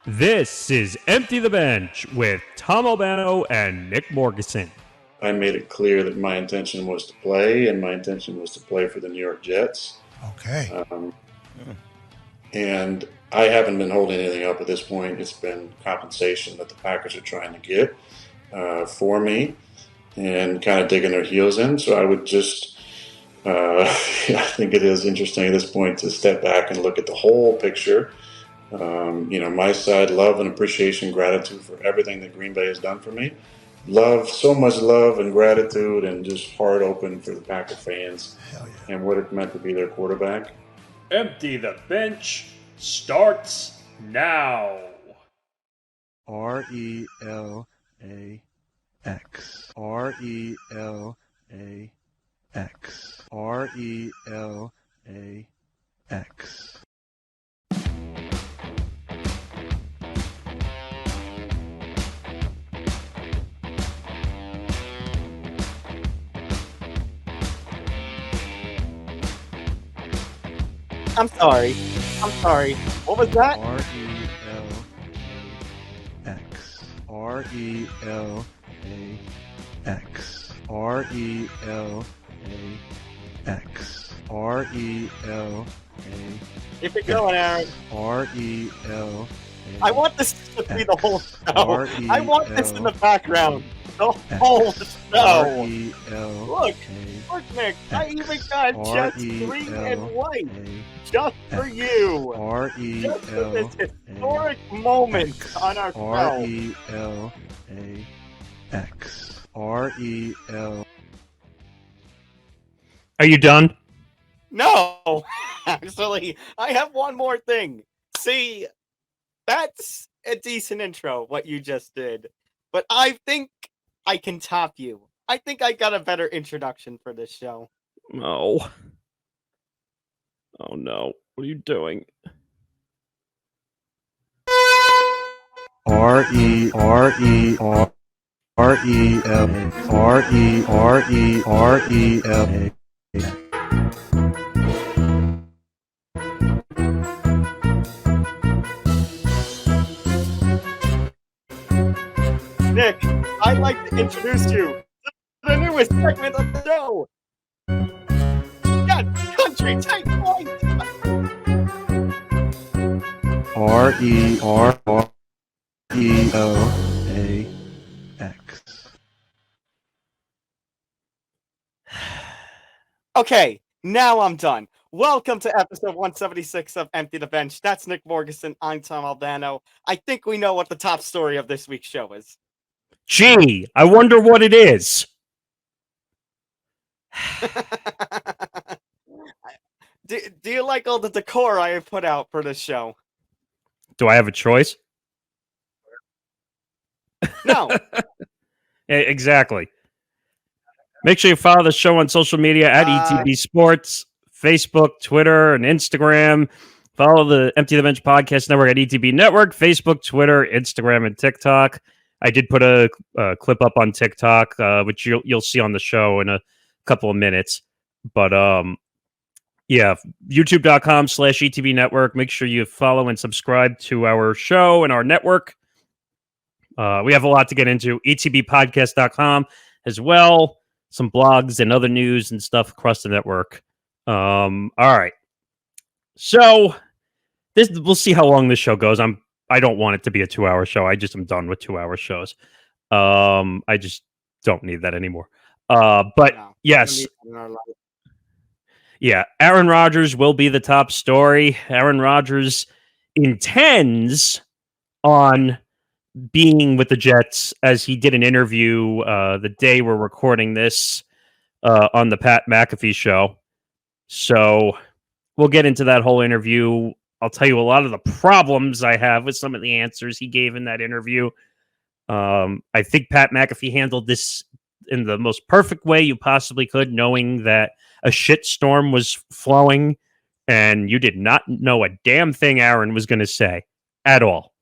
This is Empty the Bench with Tom Albano and Nick Morgasen. I made it clear that my intention was to play, and my intention was to play for the New York Jets. Okay. And I haven't been holding anything up at this point. It's been compensation that the Packers are trying to get for me and kind of digging their heels in. So I would just, I think it is interesting at this point to step back and look at the whole picture. My side, love and appreciation, gratitude for everything that Green Bay has done for me. So much love and gratitude and just heart open for the Packer fans and what it meant to be their quarterback. Empty the Bench starts now. RELAX. RELAX. RELAX. I'm sorry. What was that? RELAX. RELAX. RELAX. RELAX. Keep it going, Aaron. RELAX. I want this to be the whole show. I want this in the background. The whole show. Look, Nick, I even got just green and white. Just for you. Just for this historic moment on our show. RELAX. REL. Are you done? No, actually, I have one more thing. See, that's a decent intro, what you just did. But I think I can top you. I think I got a better introduction for this show. Oh. Oh no. What are you doing? RELAX. Nick, I'd like to introduce you to the newest segment of the show. Yeah, Country Tight Point. RELAX. Okay, now I'm done. Welcome to episode 176 of Empty the Bench. That's Nick Morgasen. I'm Tom Albano. I think we know what the top story of this week's show is. Gee, I wonder what it is. Do you like all the decor I have put out for this show? Do I have a choice? No. Exactly. Make sure you follow the show on social media at ETB Sports, Facebook, Twitter, and Instagram. Follow the Empty the Bench Podcast Network at ETB Network, Facebook, Twitter, Instagram, and TikTok. I did put a clip up on TikTok, which you'll see on the show in a couple of minutes. But yeah, youtube.com/ETB Network. Make sure you follow and subscribe to our show and our network. We have a lot to get into. ETBpodcast.com as well. Some blogs and other news and stuff across the network. All right. So we'll see how long this show goes. I don't want it to be a 2-hour show. I just am done with 2-hour shows. I just don't need that anymore. But yes. Yeah, Aaron Rodgers will be the top story. Aaron Rodgers intends on being with the Jets, as he did an interview the day we're recording this on the Pat McAfee show. So we'll get into that whole interview. I'll tell you a lot of the problems I have with some of the answers he gave in that interview. I think Pat McAfee handled this in the most perfect way you possibly could, knowing that a shitstorm was flowing and you did not know a damn thing Aaron was going to say at all.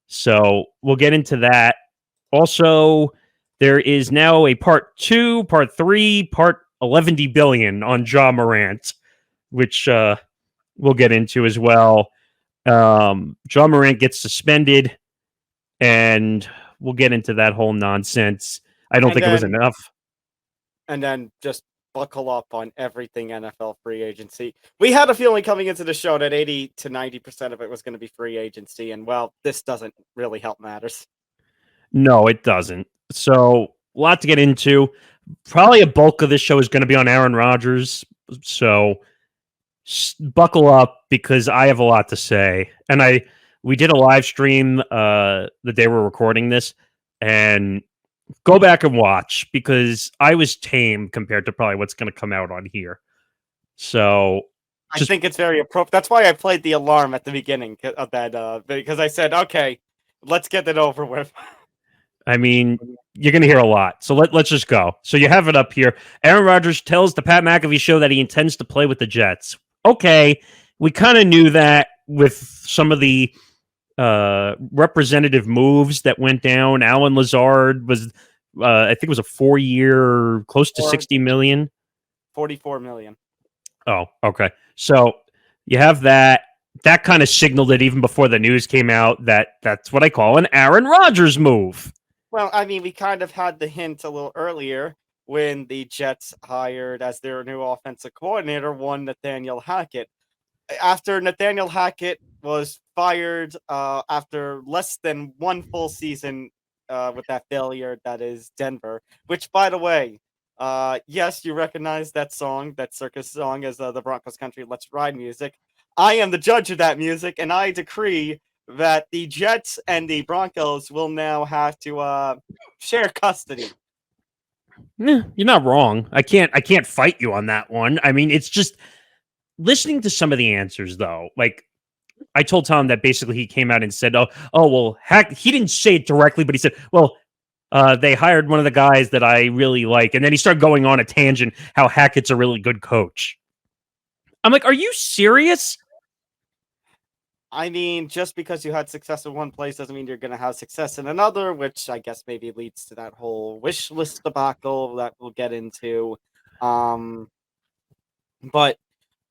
So we'll get into that. Also, there is now a part 2, part 3, part 11 billion on Ja Morant, which we'll get into as well. John Morant gets suspended, and we'll get into that whole nonsense. I don't think it was enough. And then just buckle up on everything NFL free agency. We had a feeling coming into the show that 80 to 90% of it was going to be free agency, and well, this doesn't really help matters. No, it doesn't. So, a lot to get into. Probably a bulk of this show is going to be on Aaron Rodgers. So, buckle up because I have a lot to say. And we did a live stream the day we're recording this, and go back and watch because I was tame compared to probably what's going to come out on here. So I think it's very appropriate. That's why I played the alarm at the beginning of that, because I said, okay, let's get it over with. I mean, you're going to hear a lot. So let's just go. So you have it up here. Aaron Rodgers tells the Pat McAfee show that he intends to play with the Jets. Okay, we kind of knew that with some of the representative moves that went down. Alan Lazard was, I think it was a 4-year, close to $60 million. 44 million. Oh, okay. So you have that. That kind of signaled it even before the news came out that that's what I call an Aaron Rodgers move. Well, I mean, we kind of had the hint a little earlier when the Jets hired as their new offensive coordinator one Nathaniel Hackett. After Nathaniel Hackett was fired after less than one full season with that failure that is Denver, which, by the way, yes, you recognize that song, that circus song as the Broncos country Let's Ride music. I am the judge of that music, and I decree that the Jets and the Broncos will now have to share custody. You're not wrong. I can't fight you on that one. I mean, it's just listening to some of the answers, though. Like, I told Tom that basically he came out and said, oh, well, he didn't say it directly, but he said, well, they hired one of the guys that I really like. And then he started going on a tangent how Hackett's a really good coach. I'm like, are you serious? I mean, just because you had success in one place doesn't mean you're going to have success in another, which I guess maybe leads to that whole wish list debacle that we'll get into. But,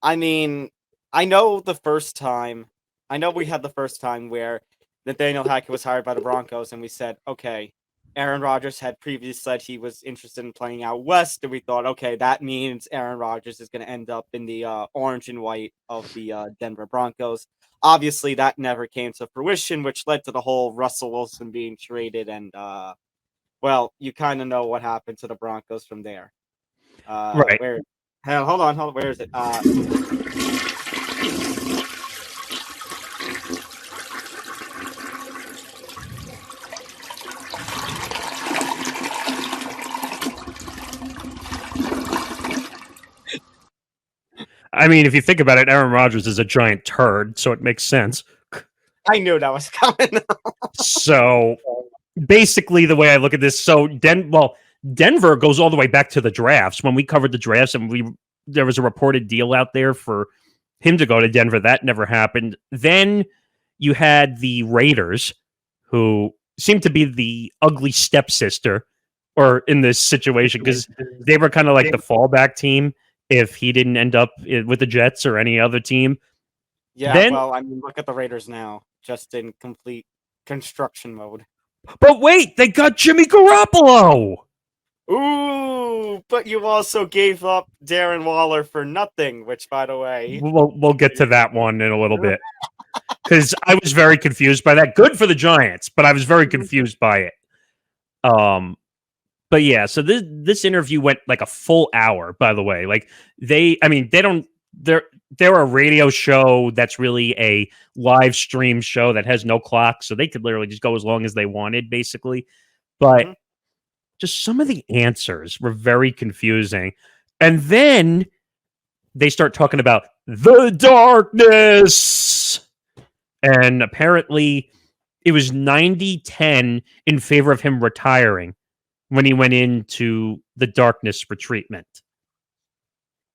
I mean, I know we had the first time where Nathaniel Hackett was hired by the Broncos, and we said, okay, Aaron Rodgers had previously said he was interested in playing out west, and we thought, okay, that means Aaron Rodgers is going to end up in the orange and white of the Denver Broncos. Obviously, that never came to fruition, which led to the whole Russell Wilson being traded, and, well, you kind of know what happened to the Broncos from there. Right. Hold on, where is it? I mean, if you think about it, Aaron Rodgers is a giant turd, so it makes sense. I knew that was coming. So basically, the way I look at this, Denver goes all the way back to the drafts. When we covered the drafts, and there was a reported deal out there for him to go to Denver. That never happened. Then you had the Raiders, who seemed to be the ugly stepsister, or in this situation, because they were kind of like the fallback team if he didn't end up with the Jets or any other team. Yeah, well, I mean, look at the Raiders now, just in complete construction mode. But wait, they got Jimmy Garoppolo! Ooh, but you also gave up Darren Waller for nothing, which, by the way... We'll get to that one in a little bit. Because I was very confused by that. Good for the Giants, but I was very confused by it. But yeah, so this interview went like a full hour, by the way. Like they're a radio show that's really a live stream show that has no clock, so they could literally just go as long as they wanted, basically. But just some of the answers were very confusing. And then they start talking about the darkness. And apparently it was 90-10 in favor of him retiring when he went into the darkness for treatment.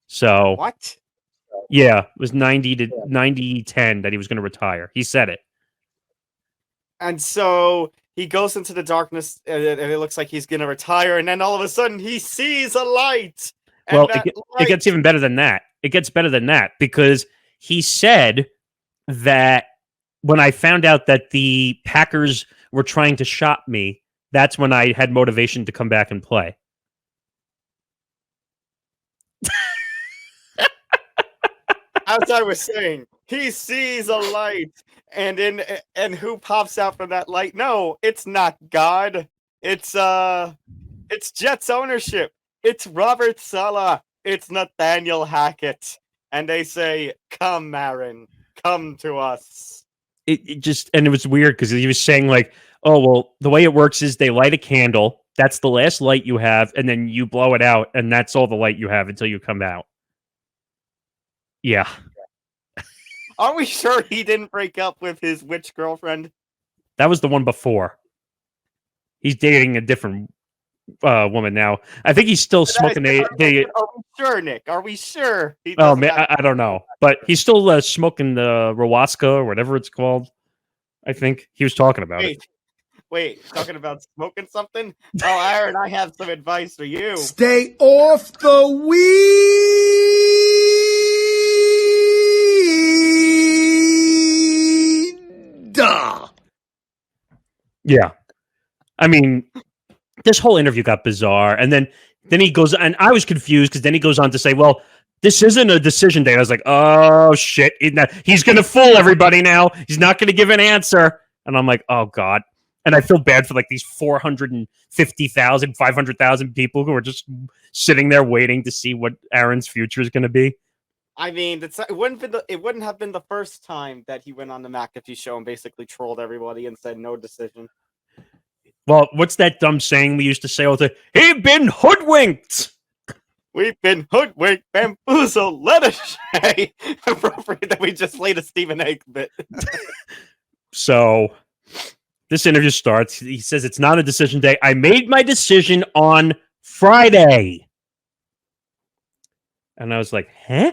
So what? Yeah, it was 90-10 that he was going to retire. He said it. And so he goes into the darkness, and it looks like he's going to retire, and then all of a sudden he sees a light. Well, it gets even better than that. It gets better than that because he said that when I found out that the Packers were trying to shop me, that's when I had motivation to come back and play. As I was saying, he sees a light, and who pops out from that light? No, it's not God. It's Jets ownership. It's Robert Saleh. It's Nathaniel Hackett. And they say, "Come, Aaron, come to us." And it was weird because he was saying like, "Oh well, the way it works is they light a candle. That's the last light you have, and then you blow it out, and that's all the light you have until you come out." Yeah. Are we sure he didn't break up with his witch girlfriend? That was the one before. He's dating a different woman now. I think he's still smoking Are we sure, Nick? Are we sure? Oh man, I don't know, but he's still smoking the Rawaska or whatever it's called. I think he was talking about it. Wait, talking about smoking something? Oh, Aaron, I have some advice for you. Stay off the weed. Yeah. I mean, this whole interview got bizarre. And then he goes, and I was confused because then he goes on to say, well, this isn't a decision day. I was like, oh, shit. He's going to fool everybody now. He's not going to give an answer. And I'm like, oh, God. And I feel bad for like these 450,000, 500,000 people who are just sitting there waiting to see what Aaron's future is going to be. I mean, it wouldn't have been the first time that he went on the McAfee show and basically trolled everybody and said no decision. Well, what's that dumb saying we used to say all the time? He'd been hoodwinked. We've been hoodwinked, bamboozled, led astray. Appropriate that we just played a Stephen A. bit. So this interview starts. He says it's not a decision day. I made my decision on Friday. And I was like, huh?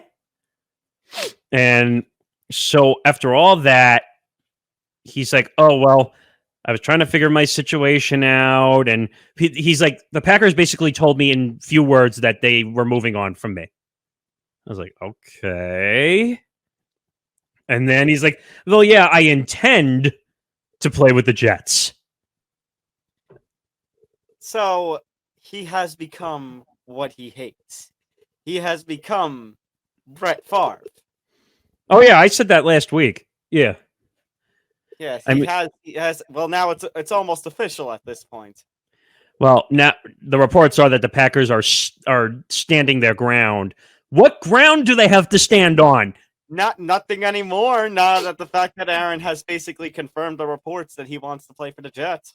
And so after all that, he's like, oh, well, I was trying to figure my situation out. And he's like, the Packers basically told me in few words that they were moving on from me. I was like, okay. And then he's like, well, yeah, I intend to play with the Jets. So he has become what he hates. He has become Brett Favre. Oh, yeah, I said that last week. Yeah. Yes, he has. Well, now it's almost official at this point. Well, now the reports are that the Packers are standing their ground. What ground do they have to stand on? Nothing anymore. Now that the fact that Aaron has basically confirmed the reports that he wants to play for the Jets.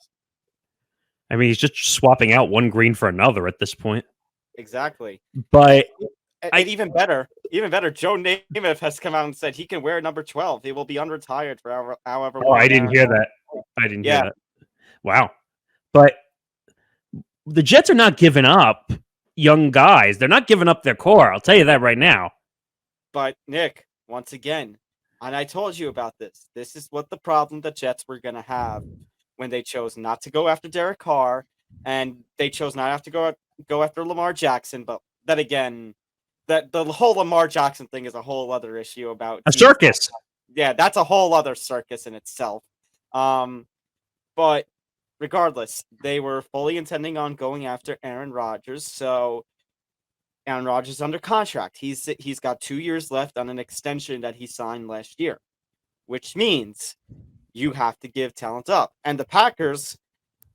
I mean, he's just swapping out one green for another at this point. Exactly. But even better, Joe Namath has come out and said he can wear number 12. He will be unretired for however long. Oh, I didn't hear that. I didn't hear that. Wow. But the Jets are not giving up young guys. They're not giving up their core. I'll tell you that right now. But Nick, once again, and I told you about this. This is what the problem the Jets were going to have when they chose not to go after Derek Carr, and they chose not to go after Lamar Jackson. But then again, that the whole Lamar Jackson thing is a whole other issue about a circus. Yeah, that's a whole other circus in itself. But regardless, they were fully intending on going after Aaron Rodgers. So Aaron Rodgers is under contract. He's got 2 years left on an extension that he signed last year, which means you have to give talent up. And the Packers,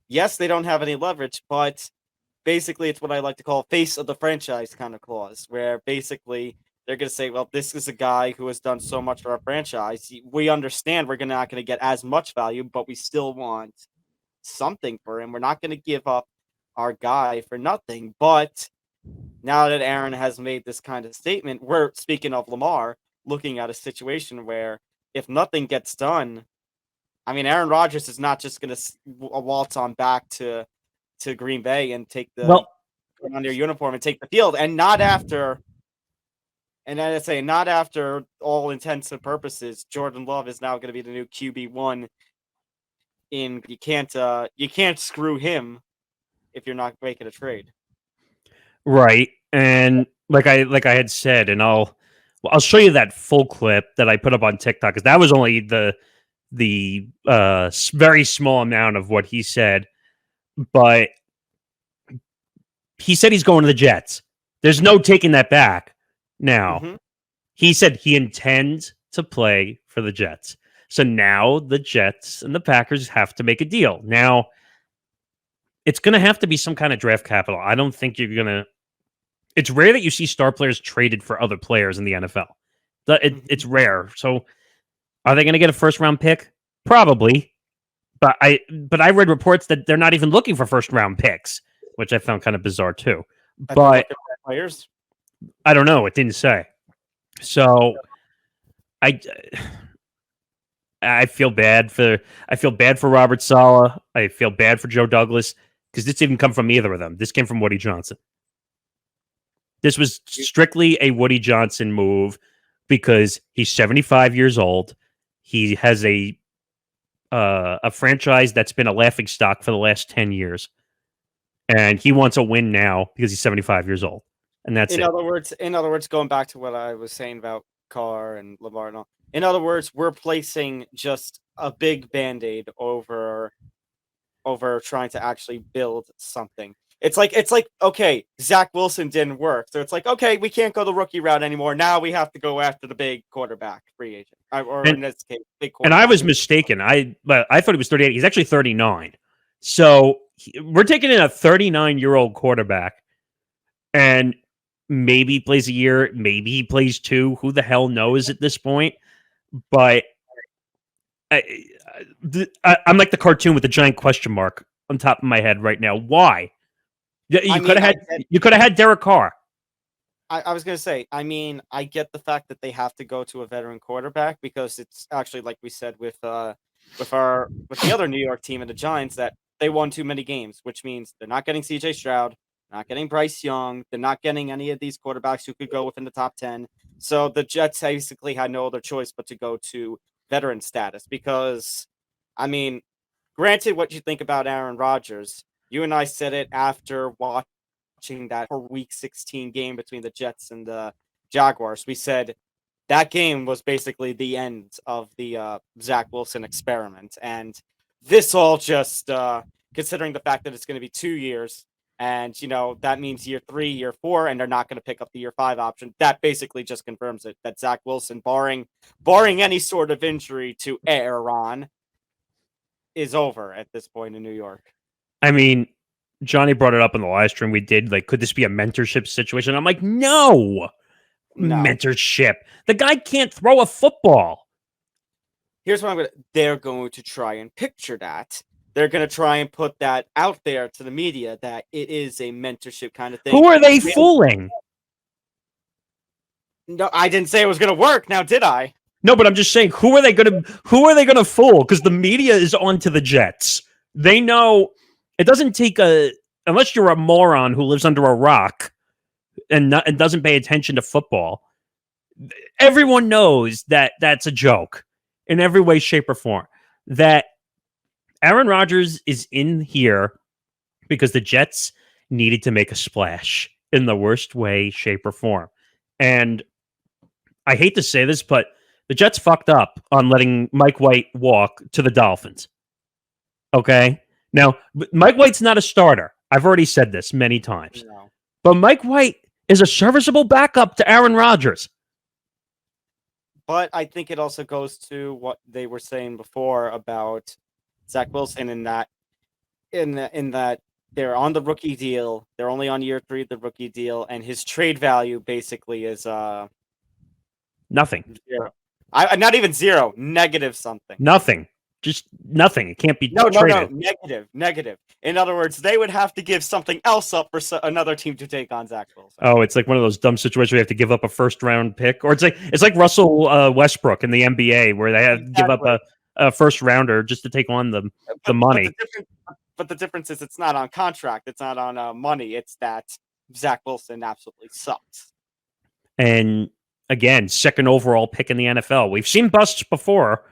yes, they don't have any leverage, but basically it's what I like to call face of the franchise kind of clause, where basically they're going to say, well, this is a guy who has done so much for our franchise. We understand we're not going to get as much value, but we still want something for him. We're not going to give up our guy for nothing. But now that Aaron has made this kind of statement, we're, speaking of Lamar, looking at a situation where if nothing gets done, I mean, Aaron Rodgers is not just going to waltz on back to Green Bay and take put on their uniform and take the field, and not after all intents and purposes, Jordan Love is now going to be the new QB1. You can't screw him if you're not making a trade. Right. And like I had said, and I'll show you that full clip that I put up on TikTok, because that was only the the very small amount of what he said, but he said he's going to the Jets. There's no taking that back. Now, he said he intends to play for the Jets. So now the Jets and the Packers have to make a deal. Now, it's going to have to be some kind of draft capital. I don't think you're going to... It's rare that you see star players traded for other players in the NFL. It's rare. So are they going to get a first-round pick? Probably. But I read reports that they're not even looking for first-round picks, which I found kind of bizarre too. But players? I don't know. It didn't say. So I feel bad for Robert Saleh. I feel bad for Joe Douglas because this didn't come from either of them. This came from Woody Johnson. This was strictly a Woody Johnson move because he's 75 years old. He has a franchise that's been a laughingstock for the last 10 years. And he wants a win now because he's 75 years old. And that's in other words, going back to what I was saying about Carr and Lamar and all. In other words, we're placing just a big Band-Aid over trying to actually build something. It's like, okay, Zach Wilson didn't work. So it's like, okay, we can't go the rookie route anymore. Now we have to go after the big quarterback, free agent. In this case, big quarterback. And I was mistaken. I thought he was 38. He's actually 39. So we're taking in a 39-year-old quarterback and maybe he plays a year, maybe he plays 2. Who the hell knows at this point? But I'm like the cartoon with the giant question mark on top of my head right now. Why? You could have had Derek Carr. I was going to say, I mean, I get the fact that they have to go to a veteran quarterback because it's actually, like we said, with the other New York team and the Giants, that they won too many games, which means they're not getting CJ Stroud, not getting Bryce Young, they're not getting any of these quarterbacks who could go within the top 10. So the Jets basically had no other choice but to go to veteran status because, I mean, granted, what you think about Aaron Rodgers, you and I said it after watching that Week 16 game between the Jets and the Jaguars. We said that game was basically the end of the Zach Wilson experiment. And this all just, considering the fact that it's going to be 2 years, and, that means year 3, year 4, and they're not going to pick up the year 5 option. That basically just confirms it, that Zach Wilson, barring any sort of injury to Aaron, is over at this point in New York. I mean, Johnny brought it up in the live stream we did. Like, could this be a mentorship situation? I'm like, no. Mentorship. The guy can't throw a football. Here's what they're going to try and picture that. They're going to try and put that out there to the media that it is a mentorship kind of thing. Who are they fooling? No, I didn't say it was going to work. Now, did I? No, but I'm just saying, who are they going to fool? Because the media is on to the Jets. They know it doesn't take unless you're a moron who lives under a rock and doesn't pay attention to football. Everyone knows that that's a joke in every way, shape, or form. That Aaron Rodgers is in here because the Jets needed to make a splash in the worst way, shape, or form. And I hate to say this, but the Jets fucked up on letting Mike White walk to the Dolphins. Okay? Now, Mike White's not a starter. I've already said this many times. No. But Mike White is a serviceable backup to Aaron Rodgers. But I think it also goes to what they were saying before about Zach Wilson in that they're on the rookie deal. They're only on year 3 of the rookie deal, and his trade value basically is nothing. Zero. Not even zero, negative something. Nothing. Just nothing. It can't be traded. No, negative. In other words, they would have to give something else up for another team to take on Zach Wilson. Oh, it's like one of those dumb situations where you have to give up a first-round pick, or it's like Russell Westbrook in the NBA where they have to give up a first-rounder just to take on the money. But the difference is it's not on contract. It's not on money. It's that Zach Wilson absolutely sucks. And again, second overall pick in the NFL. We've seen busts before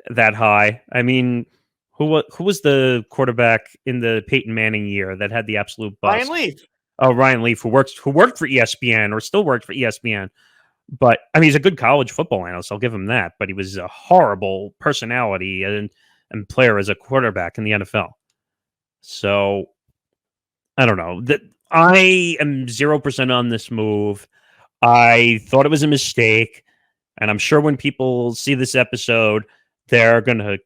that high. I mean, who was the quarterback in the Peyton Manning year that had the absolute bust? Ryan Leaf. Oh, Ryan Leaf, who worked for ESPN or still worked for ESPN. But I mean, he's a good college football analyst. I'll give him that. But he was a horrible personality and player as a quarterback in the NFL. So I don't know. That I am 0% on this move. I thought it was a mistake, and I'm sure when people see this episode, they're gonna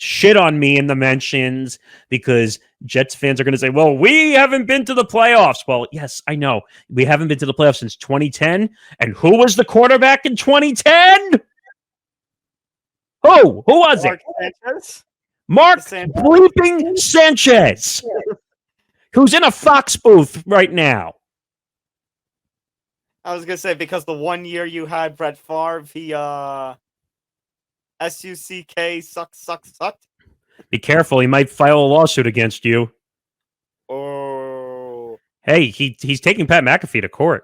shit on me in the mentions because Jets fans are going to say, well, we haven't been to the playoffs. Well, yes, I know. We haven't been to the playoffs since 2010. And who was the quarterback in 2010? Who was Mark it? Sanchez? Mark bleeping Sanchez, who's in a Fox booth right now. I was going to say, because the 1 year you had Brett Favre, he, SUCK sucked. Be careful. He might file a lawsuit against you. Oh. Hey, he's taking Pat McAfee to court.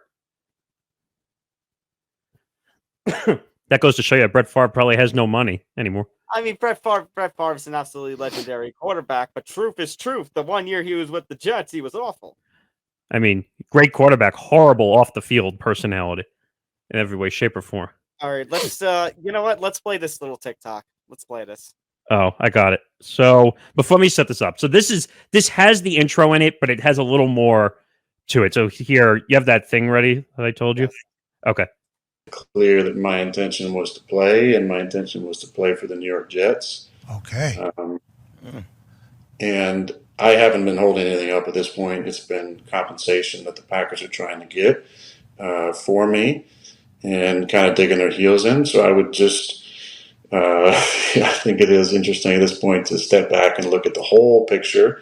That goes to show you that Brett Favre probably has no money anymore. I mean, Brett Favre's an absolutely legendary quarterback, but truth is truth. The 1 year he was with the Jets, he was awful. I mean, great quarterback, horrible off the field personality in every way, shape, or form. All right, let's, you know what? Let's play this little TikTok. Let's play this. Oh, I got it. So before me set this up, so this has the intro in it, but it has a little more to it. So here, you have that thing ready that I told you? Yes. Okay. Clear that my intention was to play, and my intention was to play for the New York Jets. Okay. And I haven't been holding anything up at this point. It's been compensation that the Packers are trying to get for me and kind of digging their heels in. So I would just, I think it is interesting at this point to step back and look at the whole picture.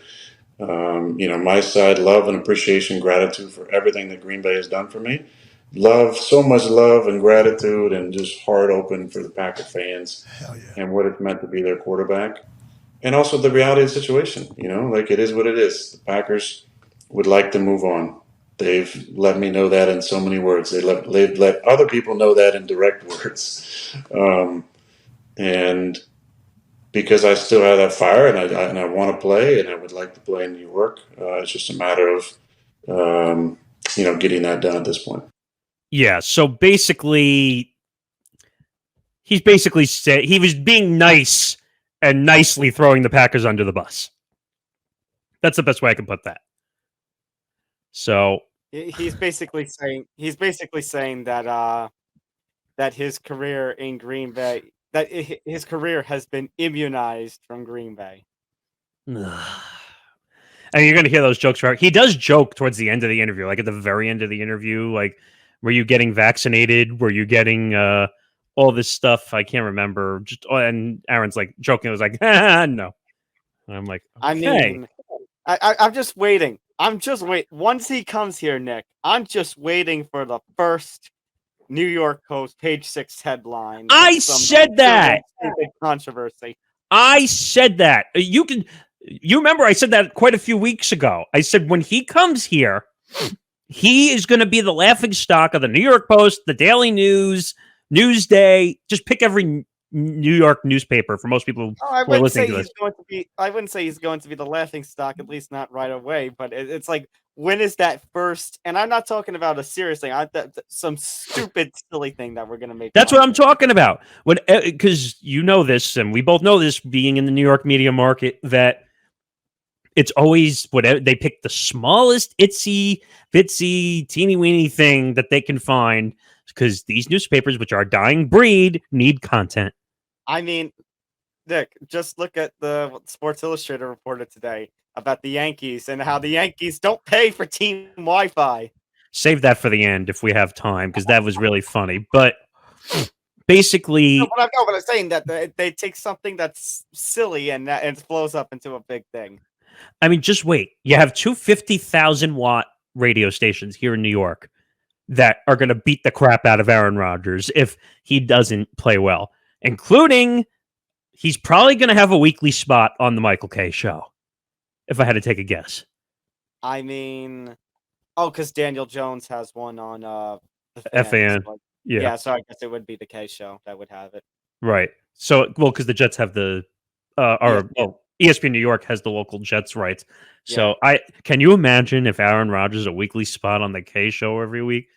My side, love and appreciation, gratitude for everything that Green Bay has done for me. So much love and gratitude and just heart open for the Packer fans and what it's meant to be their quarterback. And also the reality of the situation, like it is what it is. The Packers would like to move on. They've let me know that in so many words. They've let other people know that in direct words. And because I still have that fire and I want to play and I would like to play in New York, it's just a matter of, getting that done at this point. Yeah, so basically, he's basically said he was being nice and nicely throwing the Packers under the bus. That's the best way I can put that. So he's basically saying that that his career in Green Bay, that his career has been immunized from Green Bay. And you're going to hear those jokes. He does joke towards the end of the interview, like at the very end of the interview, like, were you getting vaccinated? Were you getting all this stuff? I can't remember. And Aaron's like joking. I was like, no. And I'm like, okay. I mean, I'm just waiting. Once he comes here, Nick, I'm just waiting for the first New York Post page 6 headline. I said that. Controversy. I said that. You remember I said that quite a few weeks ago. I said when he comes here, he is going to be the laughing stock of the New York Post, the Daily News, Newsday. Just pick every New York newspaper for most people who are listening to this. I wouldn't say he's going to be the laughing stock, at least not right away. But it's like, when is that first? And I'm not talking about a serious thing. Some stupid, silly thing that we're going to make. That's what I'm talking about. Because you know this, and we both know this, being in the New York media market, that it's always whatever they pick the smallest itsy bitsy teeny weeny thing that they can find, because these newspapers, which are a dying breed, need content. I mean, Nick, just look at the Sports Illustrated reported today about the Yankees and how the Yankees don't pay for team Wi-Fi. Save that for the end if we have time, because that was really funny. But basically, but I'm saying that they take something that's silly and it blows up into a big thing. I mean, just wait. You have two 50,000-watt radio stations here in New York that are going to beat the crap out of Aaron Rodgers if he doesn't play well, including he's probably going to have a weekly spot on the Michael Kay show, if I had to take a guess. I mean, because Daniel Jones has one on the FAN. So yeah, so I guess it would be the Kay show that would have it. Right. So, because the Jets have the ESPN New York has the local Jets rights. So can you imagine if Aaron Rodgers a weekly spot on the Kay show every week?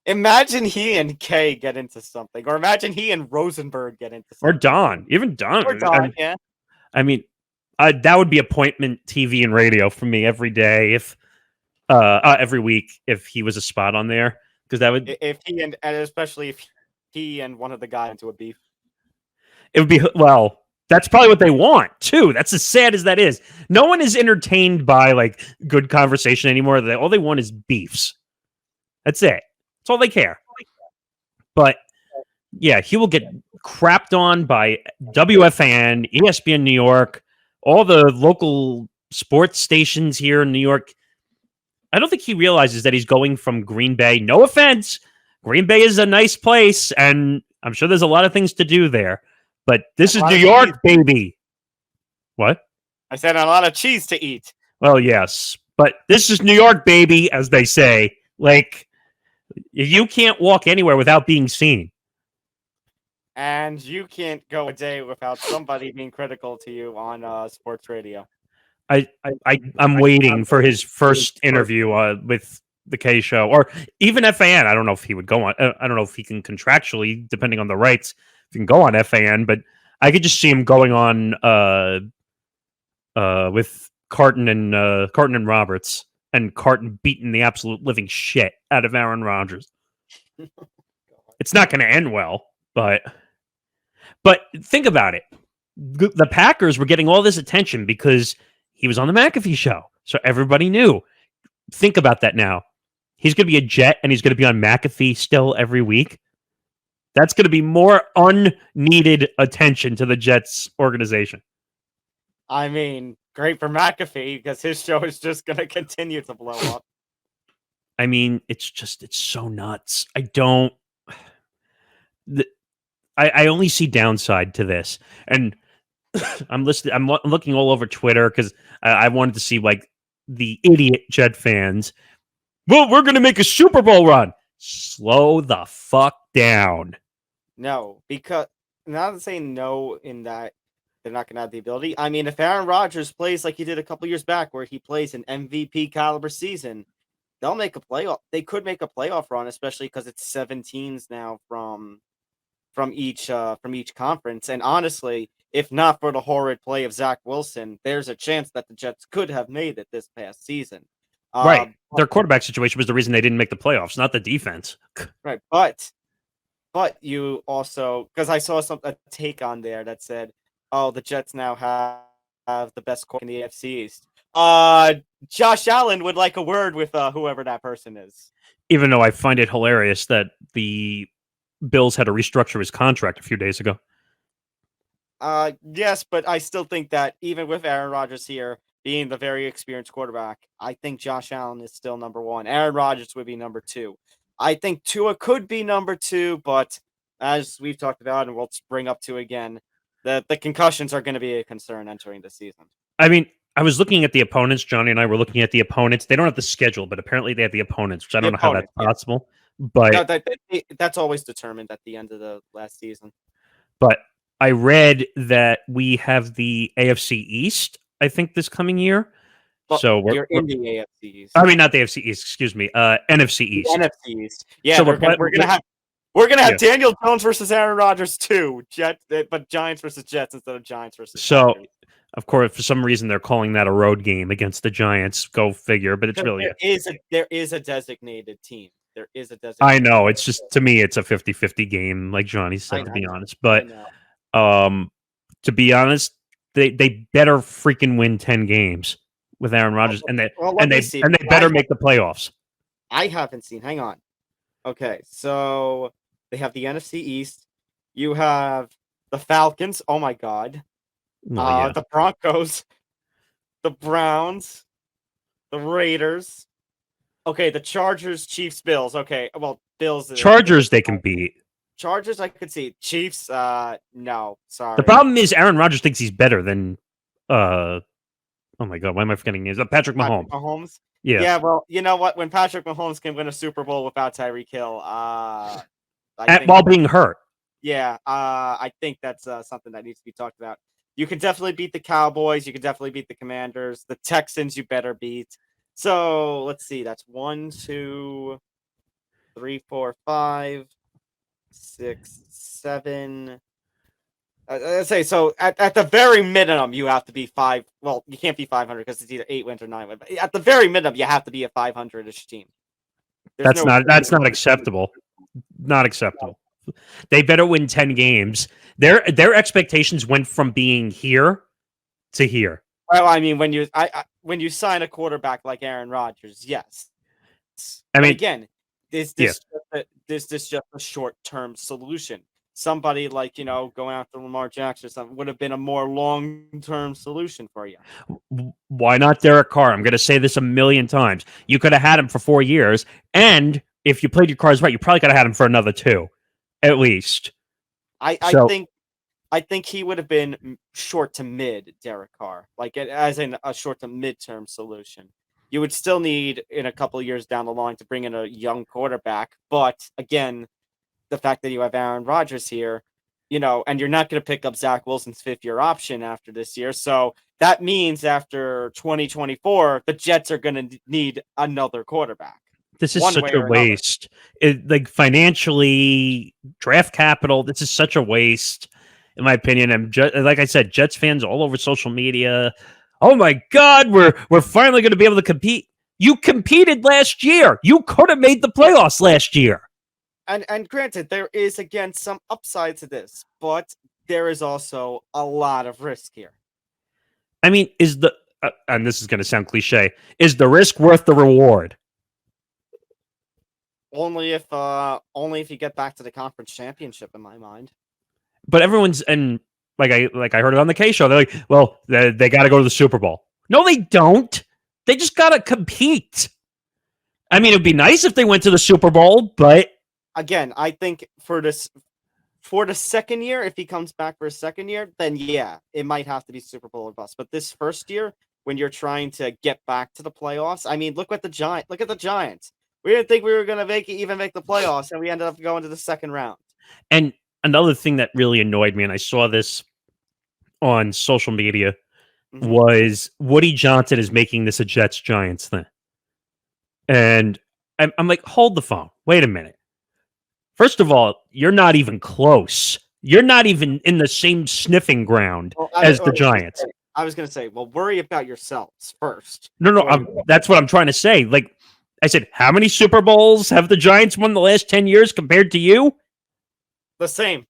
Imagine he and Kay get into something, or imagine he and Rosenberg get into something. Or Don, even Don. Or Don, yeah. I mean, that would be appointment TV and radio for me every day if every week if he was a spot on there, because that would if he and especially if he and one of the guys into a beef. It would be well. That's probably what they want too. That's as sad as that is. No one is entertained by like good conversation anymore. All they want is beefs. That's it. That's all they care. But yeah, he will get crapped on by WFAN, ESPN New York, all the local sports stations here in New York. I don't think he realizes that he's going from Green Bay. No offense. Green Bay is a nice place, and I'm sure there's a lot of things to do there. But this is New York, baby. What? I said a lot of cheese to eat. Well, yes. But this is New York, baby, as they say. Like, you can't walk anywhere without being seen. And you can't go a day without somebody being critical to you on sports radio. I'm waiting for his first interview with the K Show, or even FAN. I don't know if he would go on. I don't know if he can contractually, depending on the rights, if he can go on FAN. But I could just see him going on with Carton and Roberts, and Carton beating the absolute living shit out of Aaron Rodgers. It's not going to end well, but think about it. The Packers were getting all this attention because he was on the McAfee show, so everybody knew. Think about that now. He's going to be a Jet, and he's going to be on McAfee still every week. That's going to be more unneeded attention to the Jets organization. I mean, great for McAfee because his show is just going to continue to blow up. I mean, it's so nuts. I only see downside to this, and I'm looking all over Twitter because I wanted to see like the idiot Jet fans. Well, we're going to make a Super Bowl run. Slow the fuck down. No, because not saying no in that they're not going to have the ability. I mean, if Aaron Rodgers plays like he did a couple years back, where he plays an MVP caliber season, they'll make a playoff. They could make a playoff run, especially because it's 7 teams now from each conference. And honestly, if not for the horrid play of Zach Wilson, there's a chance that the Jets could have made it this past season. Right. Their quarterback situation was the reason they didn't make the playoffs, not the defense. Right. But you also, because I saw a take on there that said, oh, the Jets now have the best coach in the AFC East. Josh Allen would like a word with whoever that person is. Even though I find it hilarious that the Bills had to restructure his contract a few days ago. Yes, but I still think that even with Aaron Rodgers here being the very experienced quarterback, I think Josh Allen is still number 1. Aaron Rodgers would be number 2. I think Tua could be number 2, but as we've talked about, and we'll bring up to again, the concussions are going to be a concern entering the season. I mean, I was looking at the opponents. Johnny and I were looking at the opponents. They don't have the schedule, but apparently they have the opponents, which I don't know how that's possible. But no, that's always determined at the end of the last season. But I read that we have the AFC East, I think, this coming year. Well, so we're in the AFC East. I mean, not the AFC East. Excuse me, NFC East. The NFC East. Yeah, so we're gonna have Daniel Jones versus Aaron Rodgers too. But Giants versus Jets instead of Giants versus. So, of course, for some reason they're calling that a road game against the Giants. Go figure. But it's really there is a designated team. There is a designated. I know. It's just, to me, it's a 50-50 game, like Johnny said. To be honest, but to be honest, they better freaking win 10 games with Aaron Rodgers, and they better make the playoffs. I haven't seen. Hang on. Okay, so they have the NFC East. You have the Falcons. Oh my God. Yeah. The Broncos, the Browns, the Raiders. Okay, the Chargers, Chiefs, Bills. Okay, well, Bills. Chargers they can beat. Chargers I could see. Chiefs, no, sorry. The problem is Aaron Rodgers thinks he's better than, oh my God, why am I forgetting names? Patrick Mahomes. Mahomes? Yeah. Yeah, well, you know what? When Patrick Mahomes can win a Super Bowl without Tyreek Hill, while being hurt. Yeah, I think that's something that needs to be talked about. You can definitely beat the Cowboys. You can definitely beat the Commanders. The Texans, you better beat. So let's see. That's 1, 2, 3, 4, 5, 6, 7. Let's say so. At the very minimum, you have to be 5. Well, you can't be 500 because it's either 8 wins or 9 wins. But at the very minimum, you have to be a 500-ish team. That's not acceptable. Not acceptable. They better win 10 games. Their expectations went from being here to here. Well, I mean, when you sign a quarterback like Aaron Rodgers, yes. I mean, but again, is this just a short-term solution? Somebody like, going after Lamar Jackson or something would have been a more long-term solution for you. Why not Derek Carr? I'm going to say this a million times. You could have had him for 4 years, and if you played your cards right, you probably could have had him for another 2, at least. I think he would have been short to mid Derek Carr, like as in a short to mid-term solution. You would still need in a couple of years down the line to bring in a young quarterback, but again, the fact that you have Aaron Rodgers here, and you're not going to pick up Zach Wilson's 5th-year option after this year. So that means after 2024, the Jets are going to need another quarterback. This is such a waste. Financially, draft capital, this is such a waste, in my opinion. And like I said, Jets fans all over social media, oh my God, we're finally going to be able to compete. You competed last year. You could have made the playoffs last year. And granted, there is, again, some upside to this, but there is also a lot of risk here. I mean, and this is going to sound cliche, is the risk worth the reward? Only if you get back to the conference championship, in my mind. But everyone's, and like I heard it on the K show, they're like, well, they got to go to the Super Bowl. No, they don't. They just got to compete. I mean, it'd be nice if they went to the Super Bowl, but again, I think for the second year, if he comes back for a second year, then yeah, it might have to be Super Bowl or bust. But this first year, when you're trying to get back to the playoffs, I mean, look at the Giants. We didn't think we were going to even make the playoffs, and we ended up going to the second round. And another thing that really annoyed me, and I saw this on social media, was Woody Johnson is making this a Jets-Giants thing. And I'm like, hold the phone. Wait a minute. First of all, you're not even close. You're not even in the same sniffing ground as the Giants. I was going to say, well, worry about yourselves first. No, that's what I'm trying to say. Like I said, how many Super Bowls have the Giants won the last 10 years compared to you? The same.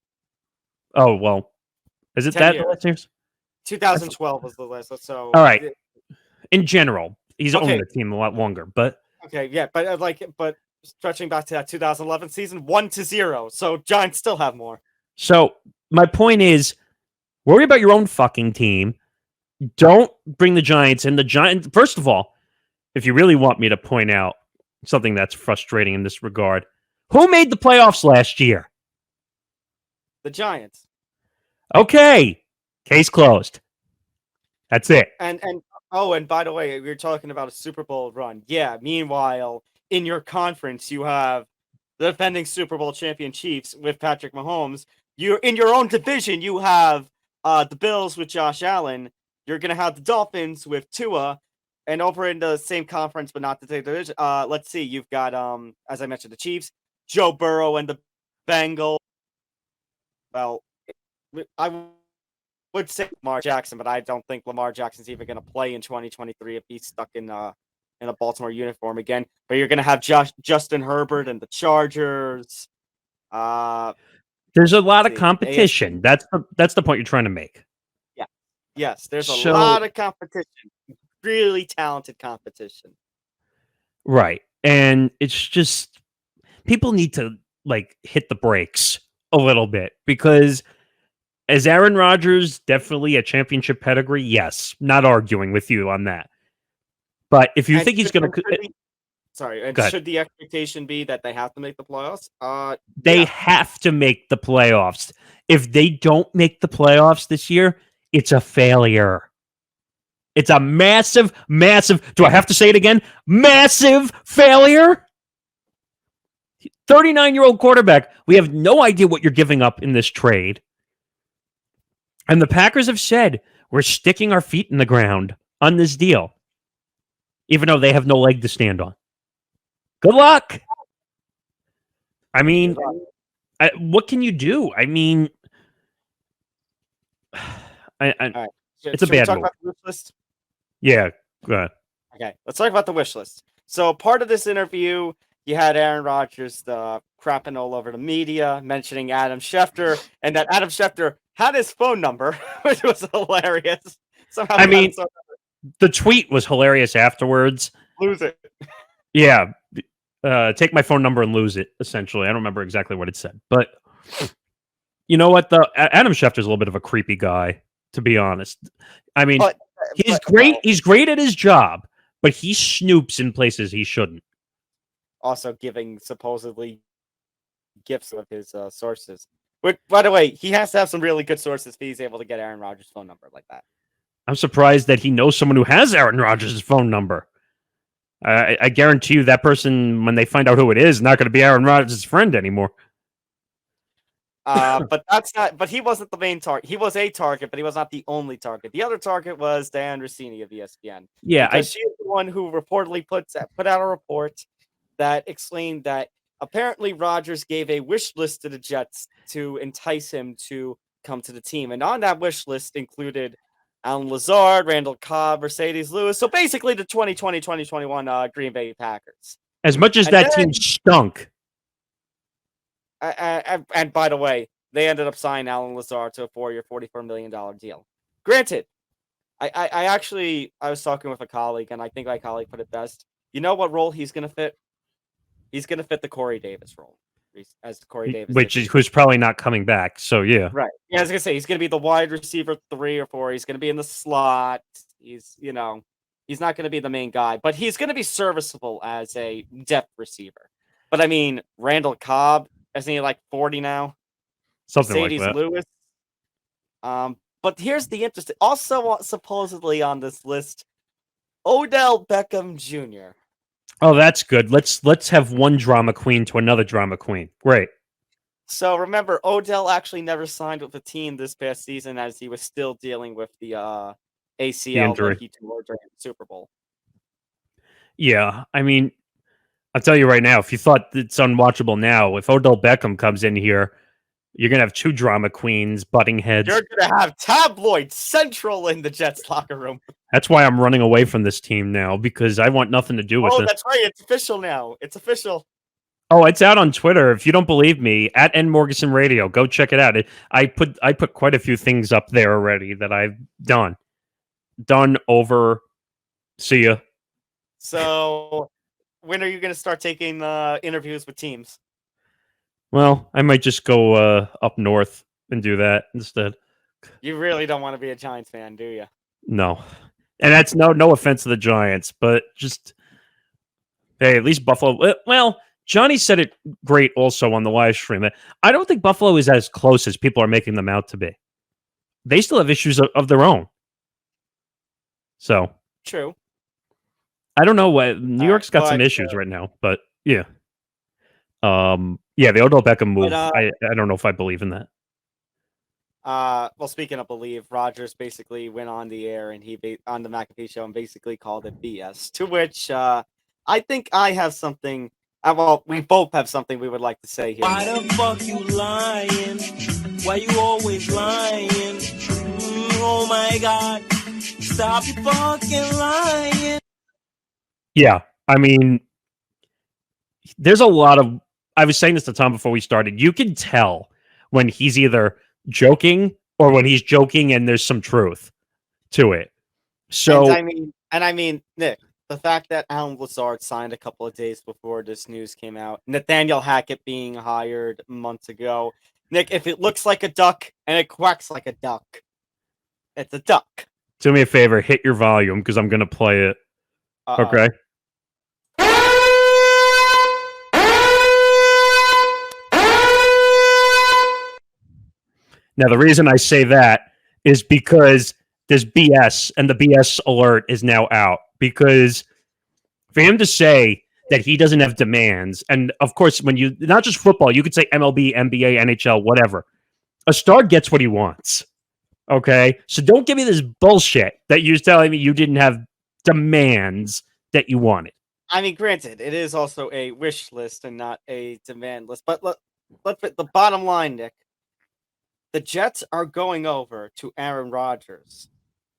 Oh, well. Is it that the last years? 2012 was the last. So all right. In general, he's owned the team a lot longer, but okay, yeah, but stretching back to that 2011 season, 1-0. So Giants still have more. So my point is, worry about your own fucking team. Don't bring the Giants in. The Giants. First of all, if you really want me to point out something that's frustrating in this regard, who made the playoffs last year? The Giants. Okay. Case closed. That's it. And by the way, we were talking about a Super Bowl run. Yeah. Meanwhile, in your conference, you have the defending Super Bowl champion Chiefs with Patrick Mahomes. You're in your own division. You have the Bills with Josh Allen. You're gonna have the Dolphins with Tua, and over in the same conference, but not the same division. Let's see. You've got as I mentioned, the Chiefs, Joe Burrow, and the Bengals. Well, I would say Lamar Jackson, but I don't think Lamar Jackson's even going to play in 2023 if he's stuck in a Baltimore uniform again. But you're going to have Justin Herbert and the Chargers. There's a lot of competition. That's the point you're trying to make. Yeah. Yes, there's a lot of competition. Really talented competition. Right. And it's just people need to hit the brakes a little bit, because as Aaron Rodgers, definitely a championship pedigree. Yes, not arguing with you on that. But if you think he's going to, should the expectation be that they have to make the playoffs? They have to make the playoffs. If they don't make the playoffs this year, it's a failure. It's a massive, massive. Do I have to say it again? Massive failure. 39-year-old quarterback. We have no idea what you're giving up in this trade. And the Packers have said, we're sticking our feet in the ground on this deal, even though they have no leg to stand on. Good luck. I mean, what can you do? I mean, All right. It's a Should we bad talk move. about the wish list? Yeah, go ahead. Okay, let's talk about the wish list. So part of this interview, you had Aaron Rodgers crapping all over the media, mentioning Adam Schefter, and that Adam Schefter had his phone number, which was hilarious. Somehow, I mean, the tweet was hilarious afterwards. Lose it. Yeah, take my phone number and lose it. Essentially, I don't remember exactly what it said, but you know what? Adam Schefter's a little bit of a creepy guy, to be honest. I mean, he's great. He's great at his job, but he snoops in places he shouldn't. Also, giving supposedly gifts of his sources. Which, by the way, he has to have some really good sources if he's able to get Aaron Rodgers' phone number like that. I'm surprised that he knows someone who has Aaron Rodgers' phone number. I guarantee you that person, when they find out who it is not going to be Aaron Rodgers' friend anymore. But that's not. But he wasn't the main target. He was a target, but he was not the only target. The other target was Diane Rossini of ESPN. Yeah, because she is the one who reportedly put out a report that explained that apparently Rodgers gave a wish list to the Jets to entice him to come to the team, and on that wish list included Alan Lazard, Randall Cobb, Mercedes Lewis. So basically the 2020-2021 Green Bay Packers. As much as that team stunk. And by the way, they ended up signing Alan Lazard to a 4-year, $44 million deal. Granted, I was talking with a colleague, and I think my colleague put it best. You know what role he's going to fit? He's going to fit the Corey Davis role. As Corey Davis, who's probably not coming back. So yeah, right. Yeah, I was gonna say he's gonna be the wide receiver 3 or 4. He's gonna be in the slot. He's not gonna be the main guy, but he's gonna be serviceable as a depth receiver. But I mean, Randall Cobb, isn't he like 40 now? Something Mercedes like that. Lewis. But here's the interesting. Also, supposedly on this list, Odell Beckham Jr. Oh, that's good. Let's have one drama queen to another drama queen. Great. So remember, Odell actually never signed with the team this past season as he was still dealing with the ACL that he tore during the Super Bowl. Yeah, I mean, I'll tell you right now, if you thought it's unwatchable now, if Odell Beckham comes in here, you're going to have 2 drama queens butting heads. You're going to have tabloid central in the Jets locker room. That's why I'm running away from this team now, because I want nothing to do with it. Oh, that's right. It's official now. It's official. Oh, it's out on Twitter. If you don't believe me, at Morgasen Radio, go check it out. I put quite a few things up there already that I've done. Done, over. See ya. So, when are you going to start taking interviews with teams? Well, I might just go up north and do that instead. You really don't want to be a Giants fan, do you? No. And that's no offense to the Giants, but just, hey, at least Buffalo. Well, Johnny said it great also on the live stream. I don't think Buffalo is as close as people are making them out to be. They still have issues of their own. So. True. I don't know what New York's got some issues right now, but yeah. Yeah, the Odell Beckham move. I don't know if I believe in that. Well, speaking of believe, Rodgers basically went on the air and on the McAfee show and basically called it BS. To which I think I have something. Well, we both have something we would like to say here. Why the fuck you lying? Why you always lying? Oh my God! Stop you fucking lying. Yeah, I mean, there's a lot of. I was saying this to Tom before we started. You can tell when he's either joking or when he's joking and there's some truth to it. So and I mean, Nick, the fact that Alan Lazard signed a couple of days before this news came out, Nathaniel Hackett being hired months ago. Nick, if it looks like a duck and it quacks like a duck, it's a duck. Do me a favor, hit your volume because I'm going to play it. Okay. Now, the reason I say that is because there's BS, and the BS alert is now out. Because for him to say that he doesn't have demands, and of course, when you, not just football, you could say MLB, NBA, NHL, whatever. A star gets what he wants. Okay? So don't give me this bullshit that you're telling me you didn't have demands that you wanted. I mean, granted, it is also a wish list and not a demand list. But let's put the bottom line, Nick. The Jets are going over to Aaron Rodgers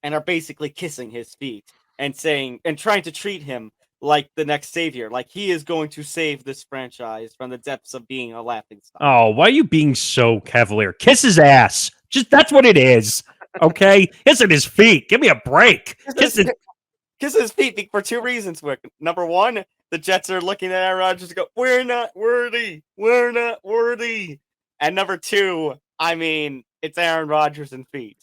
and are basically kissing his feet and saying and trying to treat him like the next savior, like he is going to save this franchise from the depths of being a laughingstock. Oh, why are you being so cavalier? Kiss his ass. Just that's what it is. Okay, kissing his feet. Give me a break. Kiss his feet for two reasons, Wick. Number one, the Jets are looking at Aaron Rodgers and go, "We're not worthy. We're not worthy." And number two, I mean, it's Aaron Rodgers and feet.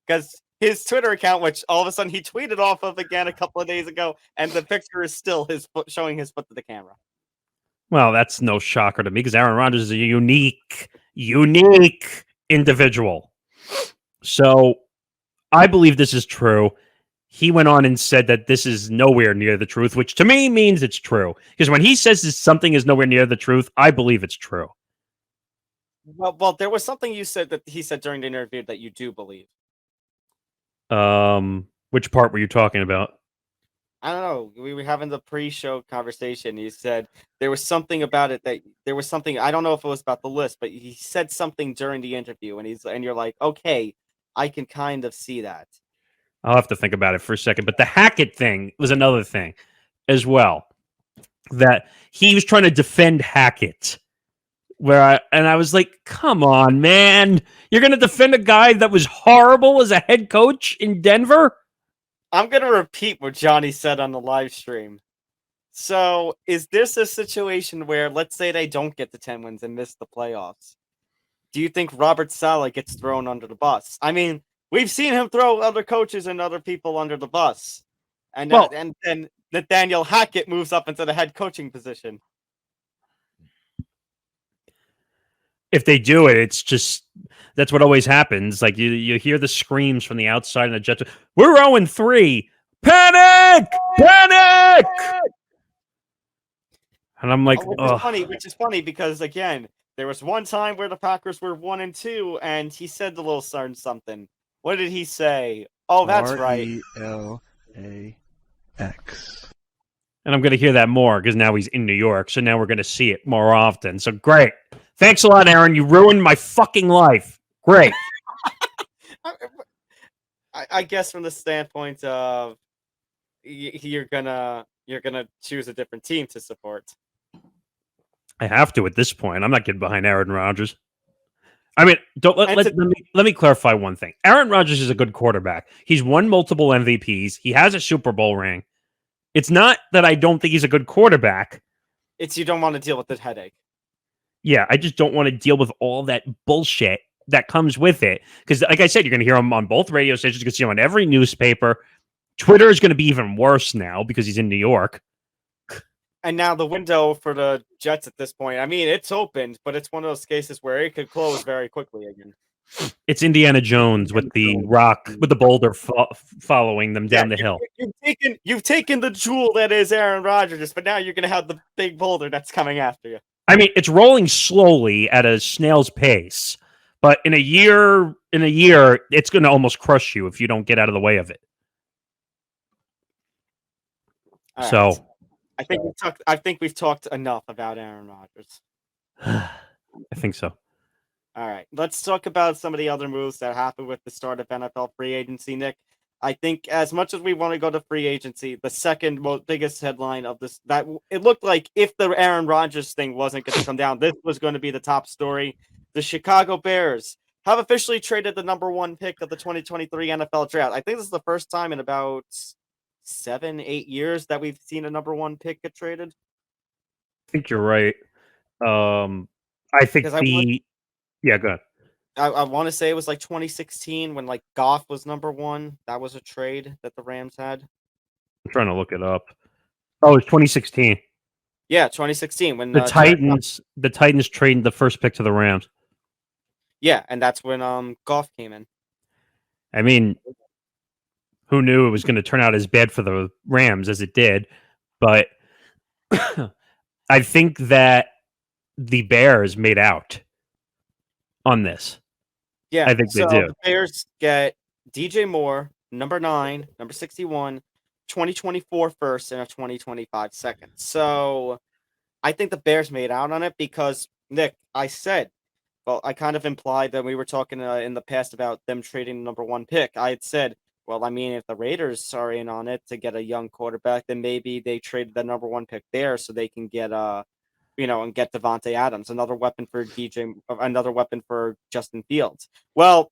Because his Twitter account, which all of a sudden he tweeted off of again a couple of days ago, and the picture is still his foot showing his foot to the camera. Well, that's no shocker to me because Aaron Rodgers is a unique individual. So I believe this is true. He went on and said that this is nowhere near the truth, which to me means it's true. Because when he says that something is nowhere near the truth, I believe it's true. Well, there was something you said that he said during the interview that you do believe. Which part were you talking about? I don't know. We were having the pre-show conversation. He said there was something about it that there was something. I don't know if it was about the list, but he said something during the interview, and you're like, okay, I can kind of see that. I'll have to think about it for a second. But the Hackett thing was another thing as well. That he was trying to defend Hackett. I was like, come on, man. You're going to defend a guy that was horrible as a head coach in Denver? I'm going to repeat what Johnny said on the live stream. So, is this a situation where, let's say they don't get the 10 wins and miss the playoffs? Do you think Robert Saleh gets thrown under the bus? I mean, we've seen him throw other coaches and other people under the bus. And then Nathaniel Hackett moves up into the head coaching position. If they do it, it's just that's what always happens. Like you hear the screams from the outside and the Jets. We're 0-3. Panic! Panic! And I'm like, which is funny because again, there was one time where the Packers were 1-2, and he said the little something. What did he say? Oh, that's right. RELAX. And I'm going to hear that more because now he's in New York. So now we're going to see it more often. So great. Thanks a lot, Aaron. You ruined my fucking life. Great. I guess from the standpoint of you're gonna choose a different team to support. I have to at this point. I'm not getting behind Aaron Rodgers. I mean, let me clarify one thing. Aaron Rodgers is a good quarterback. He's won multiple MVPs. He has a Super Bowl ring. It's not that I don't think he's a good quarterback. It's you don't want to deal with the headache. Yeah, I just don't want to deal with all that bullshit that comes with it. Because, like I said, you're going to hear him on both radio stations. You're going to see him on every newspaper. Twitter is going to be even worse now because he's in New York. And now the window for the Jets at this point, I mean, it's opened, but it's one of those cases where it could close very quickly again. It's Indiana Jones with the rock, with the boulder following them down the hill. You've taken the jewel that is Aaron Rodgers, but now you're going to have the big boulder that's coming after you. I mean, it's rolling slowly at a snail's pace, but in a year, it's going to almost crush you if you don't get out of the way of it. All so, right. I think we've talked enough about Aaron Rodgers. I think so. All right, let's talk about some of the other moves that happened with the start of NFL free agency, Nick. I think as much as we want to go to free agency, the second biggest headline of this, that it looked like if the Aaron Rodgers thing wasn't going to come down, this was going to be the top story. The Chicago Bears have officially traded the number 1 pick of the 2023 NFL draft. I think this is the first time in about 7-8 years that we've seen a number 1 pick get traded. I think you're right. I think yeah, go ahead. I want to say it was like 2016 when like Goff was number 1. That was a trade that the Rams had. I'm trying to look it up. Oh, it's 2016. Yeah, 2016 when the Titans traded the first pick to the Rams. Yeah, and that's when Goff came in. I mean, who knew it was going to turn out as bad for the Rams as it did? But I think that the Bears made out on this. Yeah, I think they do. The Bears get DJ Moore, number 9, number 61, 2024 first and a 2025 second. So I think the Bears made out on it because, Nick, I kind of implied that we were talking in the past about them trading the number 1 pick. I had said, well, I mean, if the Raiders are in on it to get a young quarterback, then maybe they traded the number 1 pick there so they can get and get Devontae Adams, another weapon for Justin Fields. Well,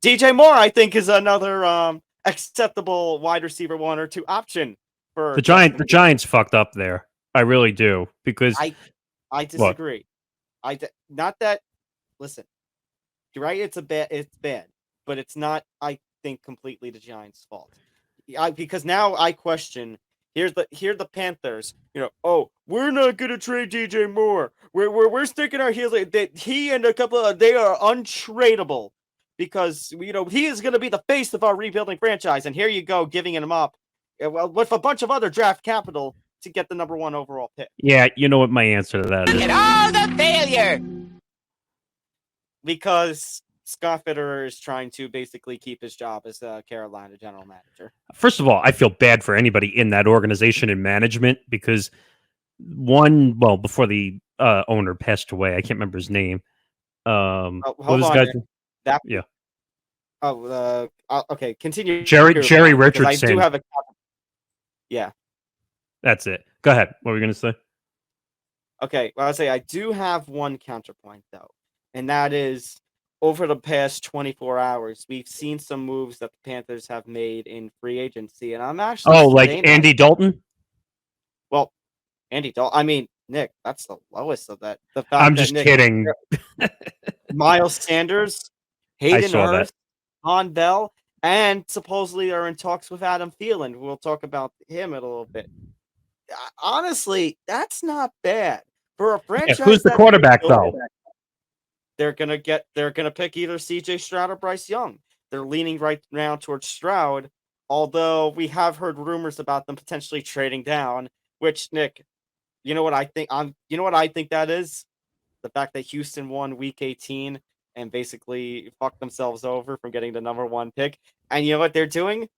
DJ Moore, I think, is another acceptable wide receiver 1 or 2 option for the Giants fucked up there. I really do, because I disagree. Not that. Listen, you're right. It's bad, but it's not, I think, completely the Giants' fault. Because now I question. Here's the Panthers. We're not gonna trade DJ Moore. We're sticking our heels. That he and a couple of they are untradeable because he is gonna be the face of our rebuilding franchise. And here you go, giving him up, with a bunch of other draft capital to get the number 1 overall pick. Yeah, you know what my answer to that is. Look at all the failure. Because Scott Fitterer is trying to basically keep his job as a Carolina general manager. First of all, I feel bad for anybody in that organization and management because before the owner passed away, I can't remember his name. Hold on. Yeah. Okay. Continue. Jerry Richardson. I do have a. Yeah. That's it. Go ahead. What were you going to say? Okay. Well, I'll say I do have one counterpoint though, and that is, over the past 24 hours, we've seen some moves that the Panthers have made in free agency, and I'm actually like Andy Dalton? Well, Andy Dalton. I mean, Nick, that's the lowest of that. I'm just kidding. Miles Sanders, Hayden Hurst, Von Bell, and supposedly are in talks with Adam Thielen. We'll talk about him in a little bit. Honestly, that's not bad for a franchise. Who's the quarterback though? They're gonna pick either CJ Stroud or Bryce Young. They're leaning right now towards Stroud, although we have heard rumors about them potentially trading down. Which, Nick, you know what I think? You know what I think that is? The fact that Houston won Week 18 and basically fucked themselves over from getting the number 1 pick. And you know what they're doing?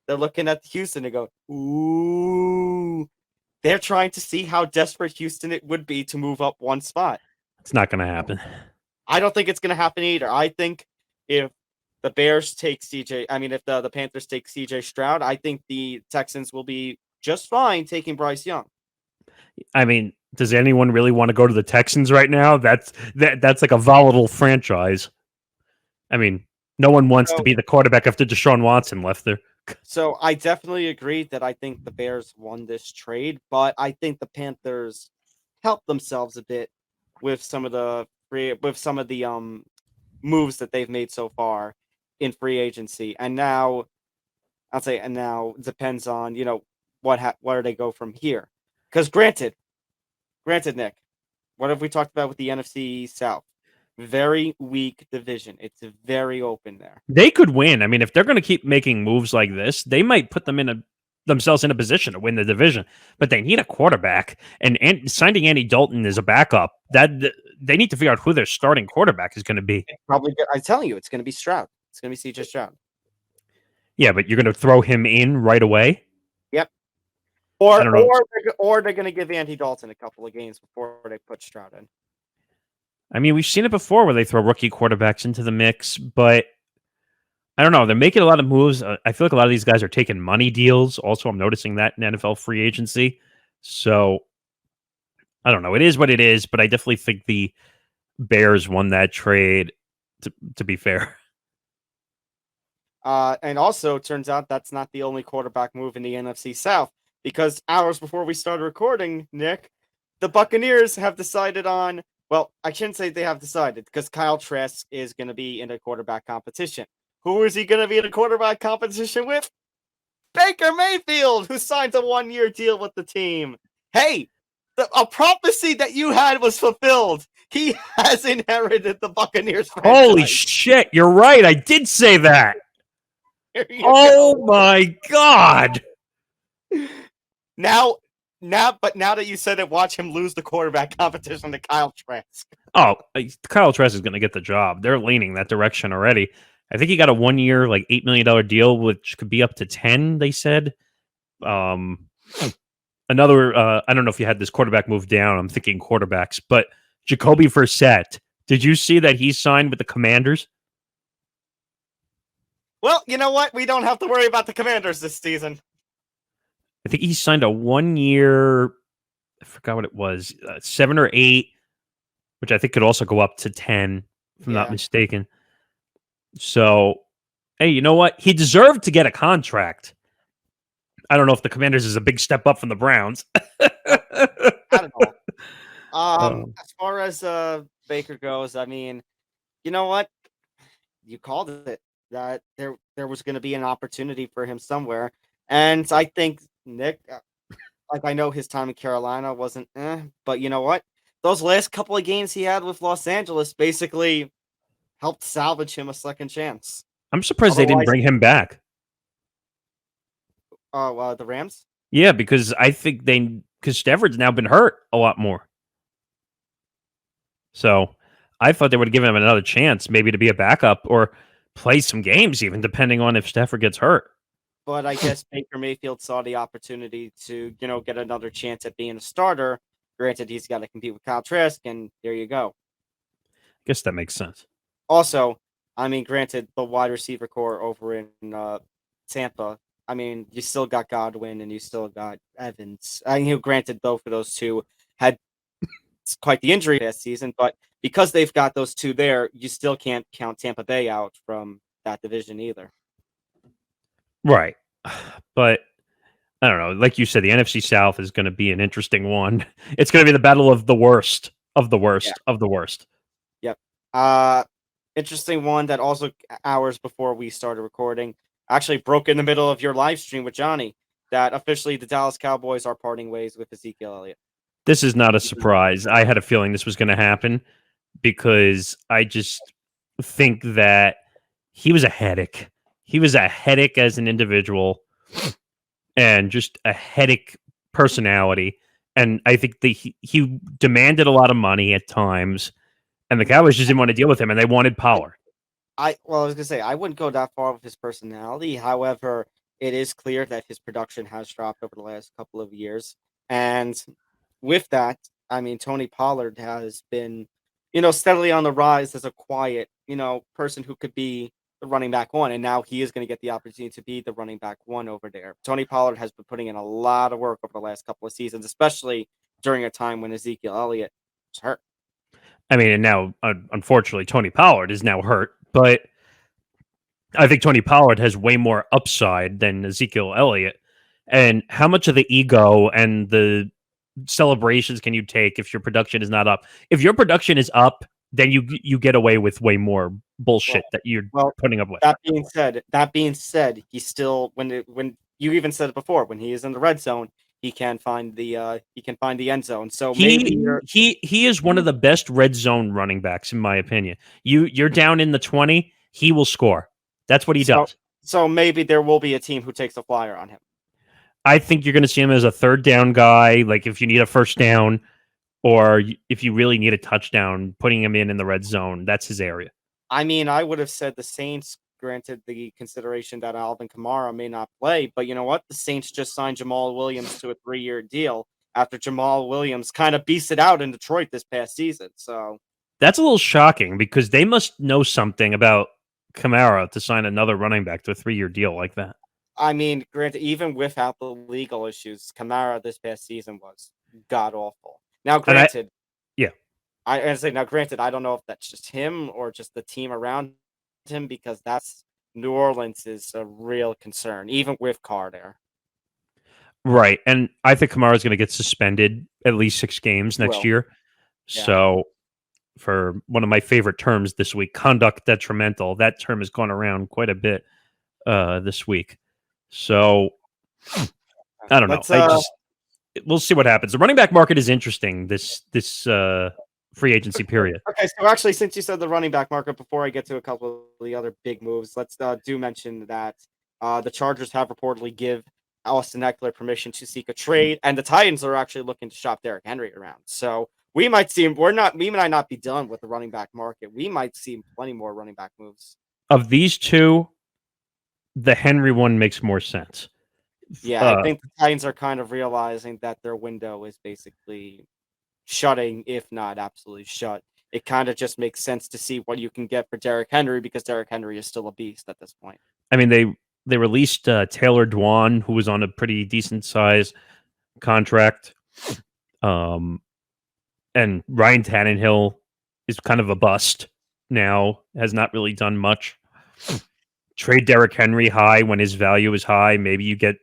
They're looking at Houston and go, ooh. They're trying to see how desperate Houston it would be to move up 1 spot. It's not going to happen. I don't think it's going to happen either. I think if the Bears take if the Panthers take CJ Stroud, I think the Texans will be just fine taking Bryce Young. I mean, does anyone really want to go to the Texans right now? That's like a volatile franchise. I mean, no one wants to be the quarterback after Deshaun Watson left there. So I definitely agree that I think the Bears won this trade, but I think the Panthers helped themselves a bit with some of the moves that they've made so far in free agency. And now it depends on, where they go from here. Because granted, Nick, what have we talked about with the NFC South? Very weak division. It's very open there. They could win. I mean, if they're going to keep making moves like this, they might put themselves in a position to win the division. But they need a quarterback, and signing Andy Dalton as a backup, that they need to figure out who their starting quarterback is going to be. I'm telling you, it's going to be Stroud. It's going to be CJ Stroud. Yeah, but you're going to throw him in right away? Yep. Or they're going to give Andy Dalton a couple of games before they put Stroud in. I mean, we've seen it before where they throw rookie quarterbacks into the mix, but I don't know. They're making a lot of moves. I feel like a lot of these guys are taking money deals. Also, I'm noticing that in NFL free agency. So, I don't know. It is what it is, but I definitely think the Bears won that trade, to be fair. And also, it turns out that's not the only quarterback move in the NFC South, because hours before we started recording, Nick, the Buccaneers have decided on, well, I shouldn't say they have decided, because Kyle Trask is going to be in a quarterback competition. Who is he going to be in a quarterback competition with? Baker Mayfield, who signs a 1-year deal with the team. Hey, a prophecy that you had was fulfilled. He has inherited the Buccaneers franchise. Holy shit, you're right. I did say that. Oh my God. Now that you said it, watch him lose the quarterback competition to Kyle Trask. Oh, Kyle Trask is going to get the job. They're leaning that direction already. I think he got a 1-year, $8 million deal, which could be up to 10, they said. Another, I don't know if you had this quarterback move down. I'm thinking quarterbacks, but Jacoby Brissett. Did you see that he signed with the Commanders? Well, you know what? We don't have to worry about the Commanders this season. I think he signed a 1 year. I forgot what it was, 7 or 8, which I think could also go up to 10, if I'm not mistaken. So, hey, you know what? He deserved to get a contract. I don't know if the Commanders is a big step up from the Browns. I don't know. As far as Baker goes, I mean, you know what? You called it that there was going to be an opportunity for him somewhere, and I think Nick, like I know his time in Carolina wasn't, but you know what? Those last couple of games he had with Los Angeles basically helped salvage him a second chance. I'm surprised they didn't bring him back. The Rams? Yeah, because I think because Stafford's now been hurt a lot more. So I thought they would give him another chance, maybe to be a backup or play some games, even depending on if Stafford gets hurt. But I guess Baker Mayfield saw the opportunity to, get another chance at being a starter. Granted, he's got to compete with Kyle Trask, and there you go. I guess that makes sense. Also, I mean, granted, the wide receiver core over in Tampa, I mean, you still got Godwin and you still got Evans. I mean, granted, both of those two had quite the injury last season, but because they've got those two there, you still can't count Tampa Bay out from that division either. Right. But I don't know. Like you said, the NFC South is going to be an interesting one. It's going to be the battle of the worst of the worst of the worst. Yep. Interesting one that also hours before we started recording actually broke in the middle of your live stream with Johnny that officially the Dallas Cowboys are parting ways with Ezekiel Elliott. This is not a surprise. I had a feeling this was going to happen because I just think that he was a headache. He was a headache as an individual and just a headache personality. And I think he demanded a lot of money at times, and the Cowboys just didn't want to deal with him, and they wanted Pollard. I was gonna say I wouldn't go that far with his personality. However, it is clear that his production has dropped over the last couple of years, and with that, I mean Tony Pollard has been, steadily on the rise as a quiet, person who could be the running back one, and now he is going to get the opportunity to be the running back one over there. Tony Pollard has been putting in a lot of work over the last couple of seasons, especially during a time when Ezekiel Elliott was hurt. I mean, and now, unfortunately, Tony Pollard is now hurt, but I think Tony Pollard has way more upside than Ezekiel Elliott. And how much of the ego and the celebrations can you take if your production is not up? If your production is up, then you get away with way more bullshit that you're putting up with. That being said, he still when you even said it before, when he is in the red zone, he can find the end zone. So he is one of the best red zone running backs in my opinion. You're down in the 20, he will score. That's what he does. So maybe there will be a team who takes a flyer on him. I think you're going to see him as a third down guy. Like if you need a first down or if you really need a touchdown, putting him in the red zone, that's his area. I mean, I would have said the Saints, granted the consideration that Alvin Kamara may not play, but you know what? The Saints just signed Jamal Williams to a 3-year deal after Jamal Williams kind of beasted out in Detroit this past season. So that's a little shocking because they must know something about Kamara to sign another running back to a 3-year deal like that. I mean, granted, even without the legal issues, Kamara this past season was god awful. Now, granted, granted, I don't know if that's just him or just the team around him because that's New Orleans is a real concern, even with Carr there. Right, and I think Kamara is going to get suspended at least 6 games next year. Yeah. So, for one of my favorite terms this week, conduct detrimental, that term has gone around quite a bit this week. So, I don't know. We'll see what happens. The running back market is interesting this free agency period. Okay, so actually, since you said the running back market, before I get to a couple of the other big moves, let's do mention that the Chargers have reportedly give Austin Eckler permission to seek a trade, and the Titans are actually looking to shop Derrick Henry around. So we might see we might not be done with the running back market. We might see plenty more running back moves. Of these two, the Henry one makes more sense. Yeah, I think the Titans are kind of realizing that their window is basically shutting, if not absolutely shut. It kind of just makes sense to see what you can get for Derrick Henry because Derrick Henry is still a beast at this point. I mean, they released Taylor Dwan, who was on a pretty decent size contract. And Ryan Tannehill is kind of a bust now, has not really done much. Trade Derrick Henry high when his value is high. Maybe you get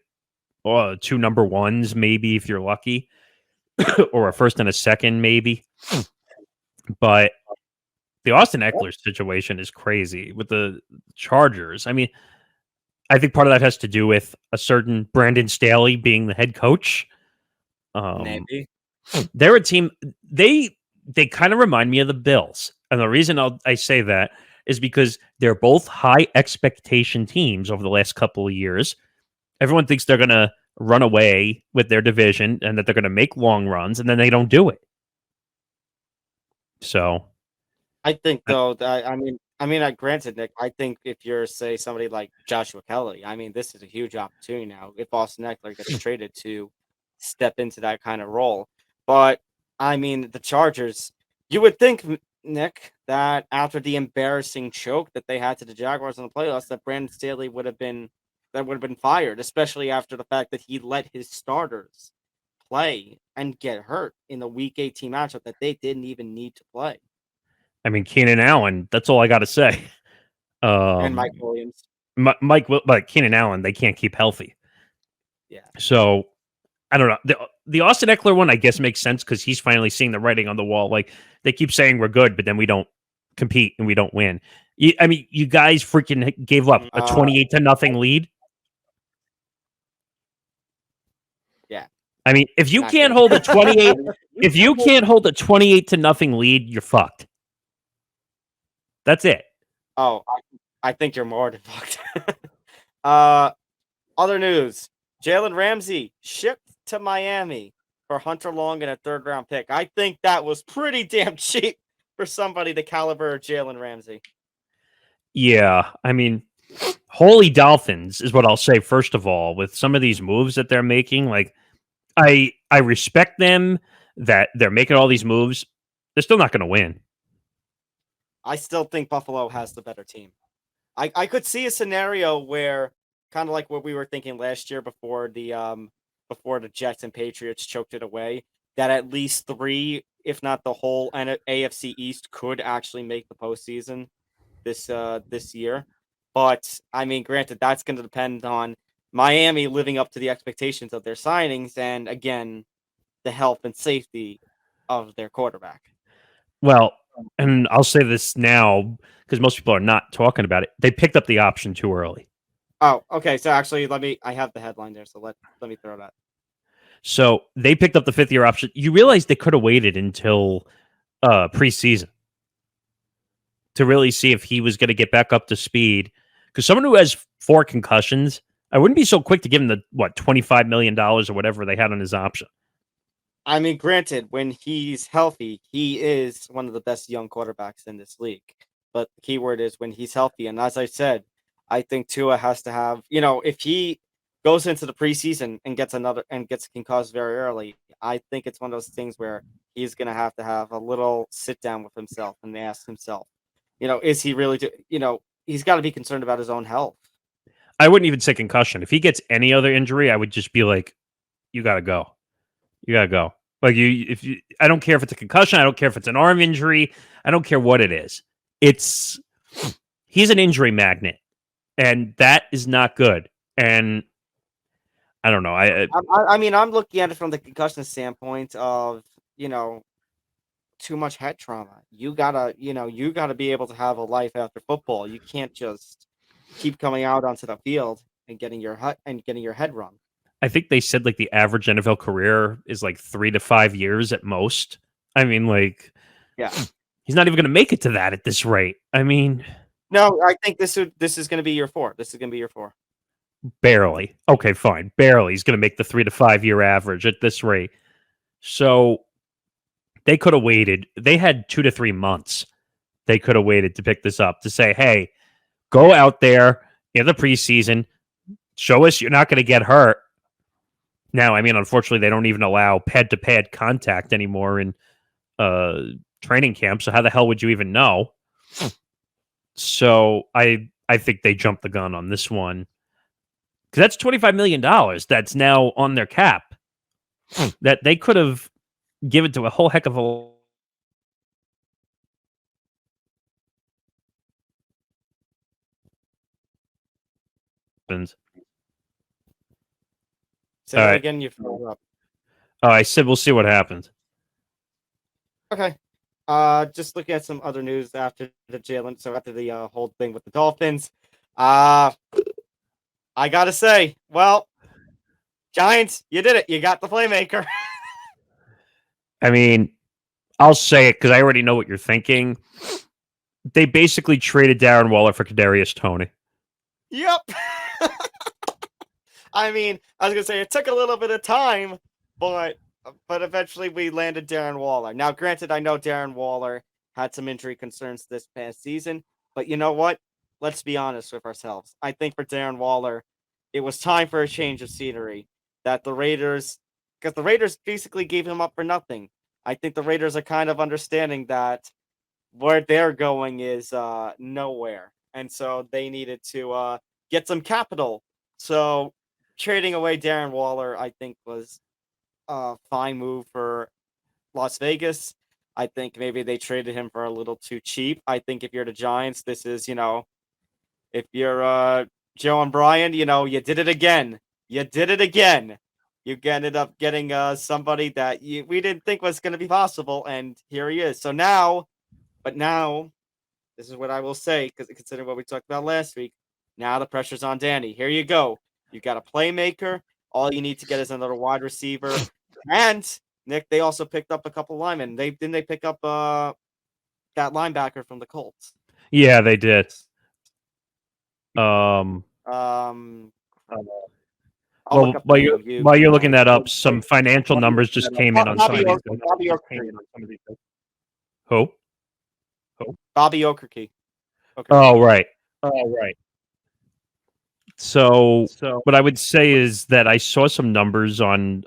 2 number ones, maybe if you're lucky, or a first and a second, maybe. But the Austin Eckler situation is crazy with the Chargers. I mean, I think part of that has to do with a certain Brandon Staley being the head coach. Maybe. They're a team. They kind of remind me of the Bills, and the reason I say that is because they're both high expectation teams over the last couple of years. Everyone thinks they're going to run away with their division and that they're going to make long runs, and then they don't do it. So, I think though that granted, Nick, I think if you're say somebody like Joshua Kelly, I mean, this is a huge opportunity now if Austin Eckler gets traded to step into that kind of role. But I mean, the Chargers, you would think, Nick, that after the embarrassing choke that they had to the Jaguars in the playoffs, that Brandon Staley would have been fired, especially after the fact that he let his starters play and get hurt in the Week 18 matchup that they didn't even need to play. I mean, Keenan Allen, that's all I got to say. And Mike Williams. But Keenan Allen, they can't keep healthy. Yeah. So, I don't know. The Austin Eckler one, I guess, makes sense because he's finally seeing the writing on the wall. Like, they keep saying we're good, but then we don't compete and we don't win. I mean, you guys freaking gave up a 28-0 lead. Yeah. I mean, if you can't hold a 28, if you can't hold a 28-0 lead, you're fucked. That's it. Oh, I think you're more than fucked. Other news: Jalen Ramsey shipped to Miami for Hunter Long and a 3rd-round pick. I think that was pretty damn cheap for somebody the caliber of Jalen Ramsey. Yeah, I mean, holy Dolphins is what I'll say. First of all, with some of these moves that they're making, like I respect them that they're making all these moves. They're still not going to win. I still think Buffalo has the better team. I could see a scenario where, kind of like what we were thinking last year before the Jets and Patriots choked it away, that at least 3, if not the whole AFC East, could actually make the postseason this year. But I mean, granted, that's going to depend on Miami living up to the expectations of their signings, and again, the health and safety of their quarterback. Well, and I'll say this now because most people are not talking about it. They picked up the option too early. Oh, okay. So actually, I have the headline there. So let me throw that. So they picked up the 5th-year option. You realize they could have waited until preseason to really see if he was going to get back up to speed. Because someone who has 4 concussions, I wouldn't be so quick to give him the $25 million or whatever they had on his option. I mean, granted, when he's healthy, he is one of the best young quarterbacks in this league. But the key word is when he's healthy. And as I said, I think Tua has to have, if he goes into the preseason and gets concussed very early, I think it's one of those things where he's going to have a little sit down with himself and ask himself, is he really, he's got to be concerned about his own health. I wouldn't even say concussion. If he gets any other injury, I would just be like, you got to go. You got to go. Like I don't care if it's a concussion. I don't care if it's an arm injury. I don't care what it is. He's an injury magnet, and that is not good. And I don't know. I mean, I'm looking at it from the concussion standpoint of, too much head trauma. You gotta be able to have a life after football. You can't just keep coming out onto the field and getting your head run. I think they said like the average NFL career is like 3 to 5 years at most. I mean, like, yeah, he's not even going to make it to that at this rate. I mean, no, I think this is going to be year 4. This is going to be year 4. Barely. Okay, fine. Barely. He's going to make the 3 to 5 year average at this rate. So they could have waited. They had 2 to 3 months. They could have waited to pick this up to say, hey, go out there in the preseason, show us you're not going to get hurt. Now, I mean, unfortunately, they don't even allow pad-to-pad contact anymore in training camp. So how the hell would you even know? So I think they jumped the gun on this one because that's $25 million that's now on their cap that they could have given to a whole heck of a. Say that again. You filled up. Oh, I said we'll see what happens. Okay. Just looking at some other news after the Jalen. So after the whole thing with the Dolphins, I gotta say, well, Giants, you did it. You got the playmaker. I mean, I'll say it because I already know what you're thinking. They basically traded Darren Waller for Kadarius Toney. Yep. I mean, I was gonna say it took a little bit of time, but eventually we landed Darren Waller. Now, granted, I know Darren Waller had some injury concerns this past season, but you know what? Let's be honest with ourselves. I think for Darren Waller, it was time for a change of scenery. That the Raiders, because the Raiders basically gave him up for nothing. I think the Raiders are kind of understanding that where they're going is nowhere, and so they needed to get some capital. So trading away Darren Waller, I think, was a fine move for Las Vegas. I think maybe they traded him for a little too cheap. I think if you're the Giants, this is, if you're Joe and Brian, you did it again. You did it again. You ended up getting somebody that we didn't think was going to be possible, and here he is. So now, this is what I will say, because considering what we talked about last week, now the pressure's on Danny. Here you go. You got a playmaker. All you need to get is another wide receiver. And Nick, they also picked up a couple linemen. They pick up that linebacker from the Colts. Yeah, they did. Well, while you're looking that up, some financial numbers just came in on some of these. Who? Bobby Okereke. Oh, right. So what I would say is that I saw some numbers on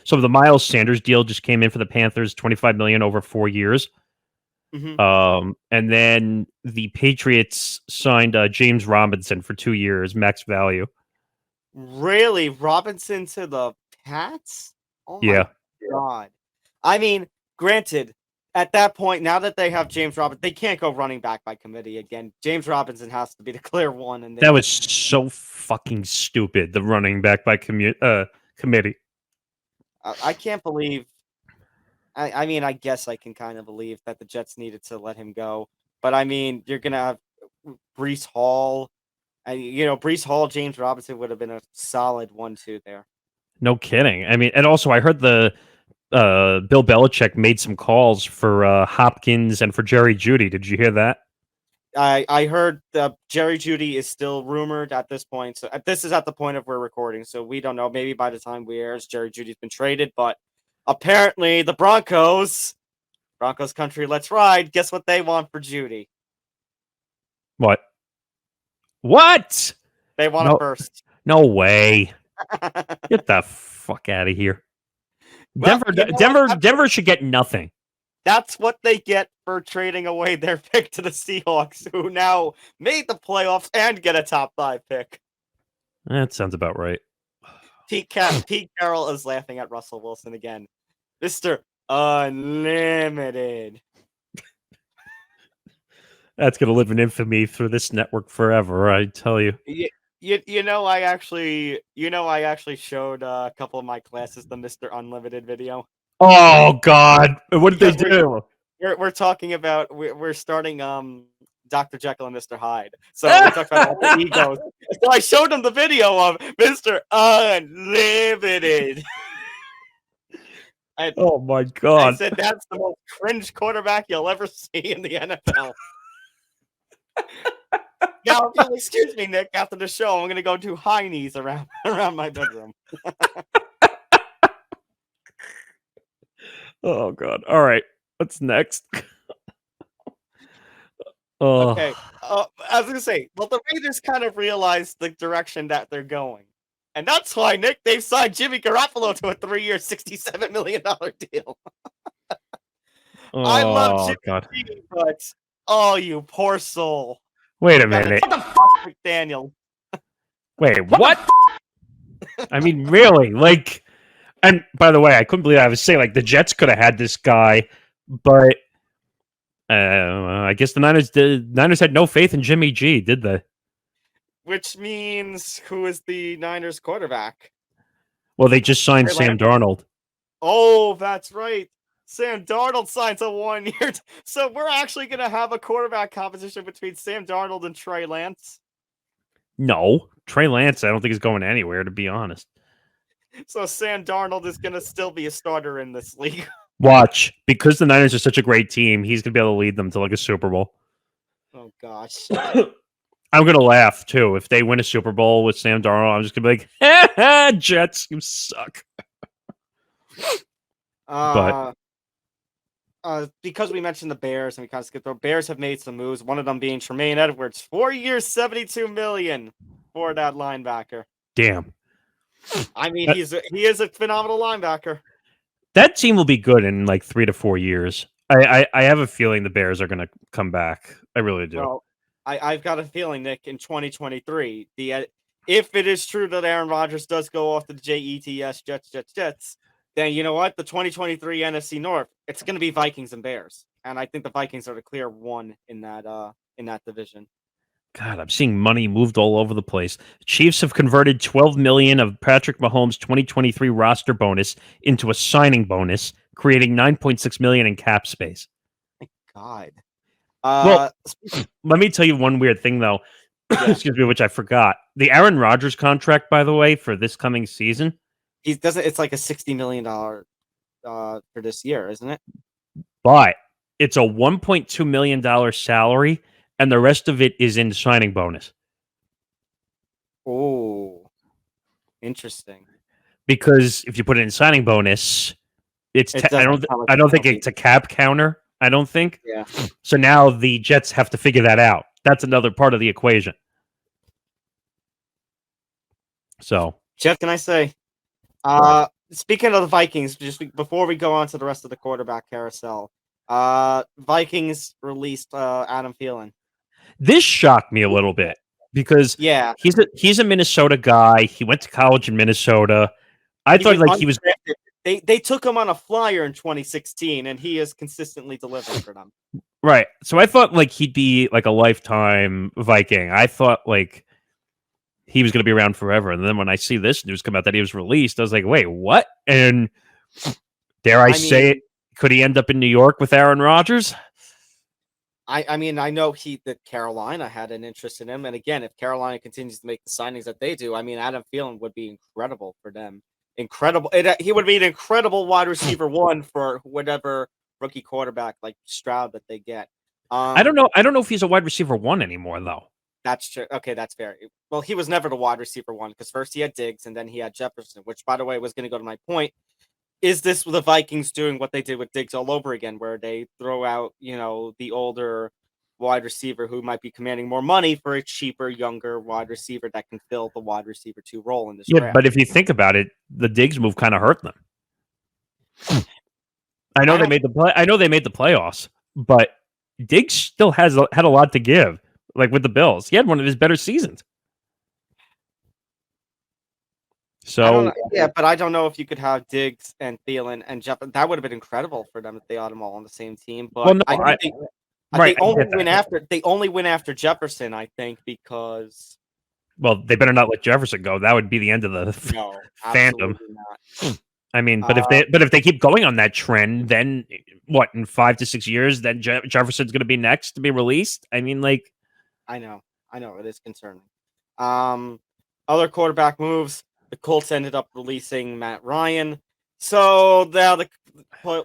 some of the Miles Sanders deal just came in for the Panthers, $25 million over 4 years. Mm-hmm. And then the Patriots signed James Robinson for 2 years, max value. Really? Robinson to the Pats? Oh my God. I mean, granted, at that point, now that they have James Robinson, they can't go running back by committee again. James Robinson has to be the clear one. And that was so fucking stupid, the running back by committee. I can't believe. I mean, I guess I can kind of believe that the Jets needed to let him go. But I mean, you're going to have Breece Hall. Breece Hall, James Robinson would have been a solid 1-2 there. No kidding. I mean, and also I heard the Bill Belichick made some calls for Hopkins and for Jerry Jeudy. Did you hear that? I heard Jerry Jeudy is still rumored at this point. So this is at the point of we're recording. So we don't know. Maybe by the time we air, Jerry Judy's been traded. But apparently the Broncos country, let's ride. Guess what they want for Jeudy? What? They want a first. No way. Get the fuck out of here. Well, Denver should get nothing. That's what they get for trading away their pick to the Seahawks, who now made the playoffs and get a top 5 pick. That sounds about right. Pete Carroll is laughing at Russell Wilson again. Mr. Unlimited. That's going to live in infamy through this network forever, I tell you. I actually showed a couple of my classes the Mr. Unlimited video. Oh God! What did they do? We're talking about we're starting Dr. Jekyll and Mr. Hyde. So we talked about the egos. So I showed him the video of Mr. Unlimited. Oh my God! I said that's the most cringe quarterback you'll ever see in the NFL. Now, excuse me, Nick. After the show, I'm gonna go do high knees around my bedroom. Oh God! All right, what's next? Okay. I was gonna say, well, the Raiders kind of realized the direction that they're going, And that's why, Nick, they've signed Jimmy Garoppolo to a 3-year, $67 million deal. I love Jimmy G, but you poor soul. Wait a minute. What the fuck, McDaniel? Wait, what? I mean, really? Like, and by the way, I couldn't believe I was saying, like, the Jets could have had this guy, but I guess the Niners had no faith in Jimmy G, did they? Which means, who is the Niners quarterback? Well, they just signed Sam Darnold. Oh, that's right. Sam Darnold signs a 1-year. So we're actually going to have a quarterback competition between Sam Darnold and Trey Lance? No. Trey Lance, I don't think is going anywhere, to be honest. So Sam Darnold is going to still be a starter in this league. Watch. Because the Niners are such a great team, he's going to be able to lead them to, like, a Super Bowl. Oh, gosh. I'm going to laugh, too. If they win a Super Bowl with Sam Darnold, I'm just going to be like, ha, Jets, you suck. Because we mentioned the Bears and we kind of skipped the Bears have made some moves. One of them being Tremaine Edwards, 4 years, $72 million for that linebacker. Damn. I mean, he is a phenomenal linebacker. That team will be good in like 3 to 4 years. I have a feeling the Bears are going to come back. I really do. Well, I've got a feeling, Nick, in 2023, if it is true that Aaron Rodgers does go off the Jets, Jets, then you know what? The 2023 NFC North, it's going to be Vikings and Bears, and I think the Vikings are the clear one in that division. God, I'm seeing money moved all over the place. Chiefs have converted $12 million of Patrick Mahomes' 2023 roster bonus into a signing bonus, creating $9.6 million in cap space. My God. Well, let me tell you one weird thing, though. Yeah. Excuse me, which I forgot. The Aaron Rodgers contract, by the way, for this coming season. It's like a $60 million for this year, isn't it? But it's a $1.2 million salary, and the rest of it is in signing bonus. Oh, interesting. Because if you put it in signing bonus, I don't think it's a cap counter. I don't think. Yeah. So now the Jets have to figure that out. That's another part of the equation. So, Jeff, can I say? Speaking of the Vikings, just before we go on to the rest of the quarterback carousel, Vikings released Adam Thielen. This shocked me a little bit because he's a Minnesota guy. He went to college in Minnesota. I thought like he was. They took him on a flyer in 2016, and he has consistently delivered for them. Right. So I thought like he'd be like a lifetime Viking. I thought like he was going to be around forever. And then when I see this news come out that he was released, I was like, wait, what? And dare I say it? Could he end up in New York with Aaron Rodgers? I mean, I know that Carolina had an interest in him. And again, if Carolina continues to make the signings that they do, I mean, Adam Thielen would be incredible for them. Incredible. He would be an incredible wide receiver one for whatever rookie quarterback like Stroud that they get. I don't know if he's a wide receiver one anymore, though. That's true. Okay, that's fair. Well, he was never the wide receiver one because first he had Diggs and then he had Jefferson, which, by the way, was going to go to my point. Is this the Vikings doing what they did with Diggs all over again, where they throw out, the older wide receiver who might be commanding more money for a cheaper, younger wide receiver that can fill the wide receiver 2 role in this draft? But if you think about it, the Diggs move kind of hurt them. I know they made the playoffs, but Diggs still had a lot to give. Like with the Bills, he had one of his better seasons. So but I don't know if you could have Diggs and Thielen and Jeff. That would have been incredible for them if they had them all on the same team. But they only win after Jefferson, I think, because they better not let Jefferson go. That would be the end of the fandom. Not. I mean, but if they keep going on that trend, then what? In 5 to 6 years, then Jefferson's going to be next to be released. I mean, like, I know, it is concerning. Other quarterback moves. The Colts ended up releasing Matt Ryan. So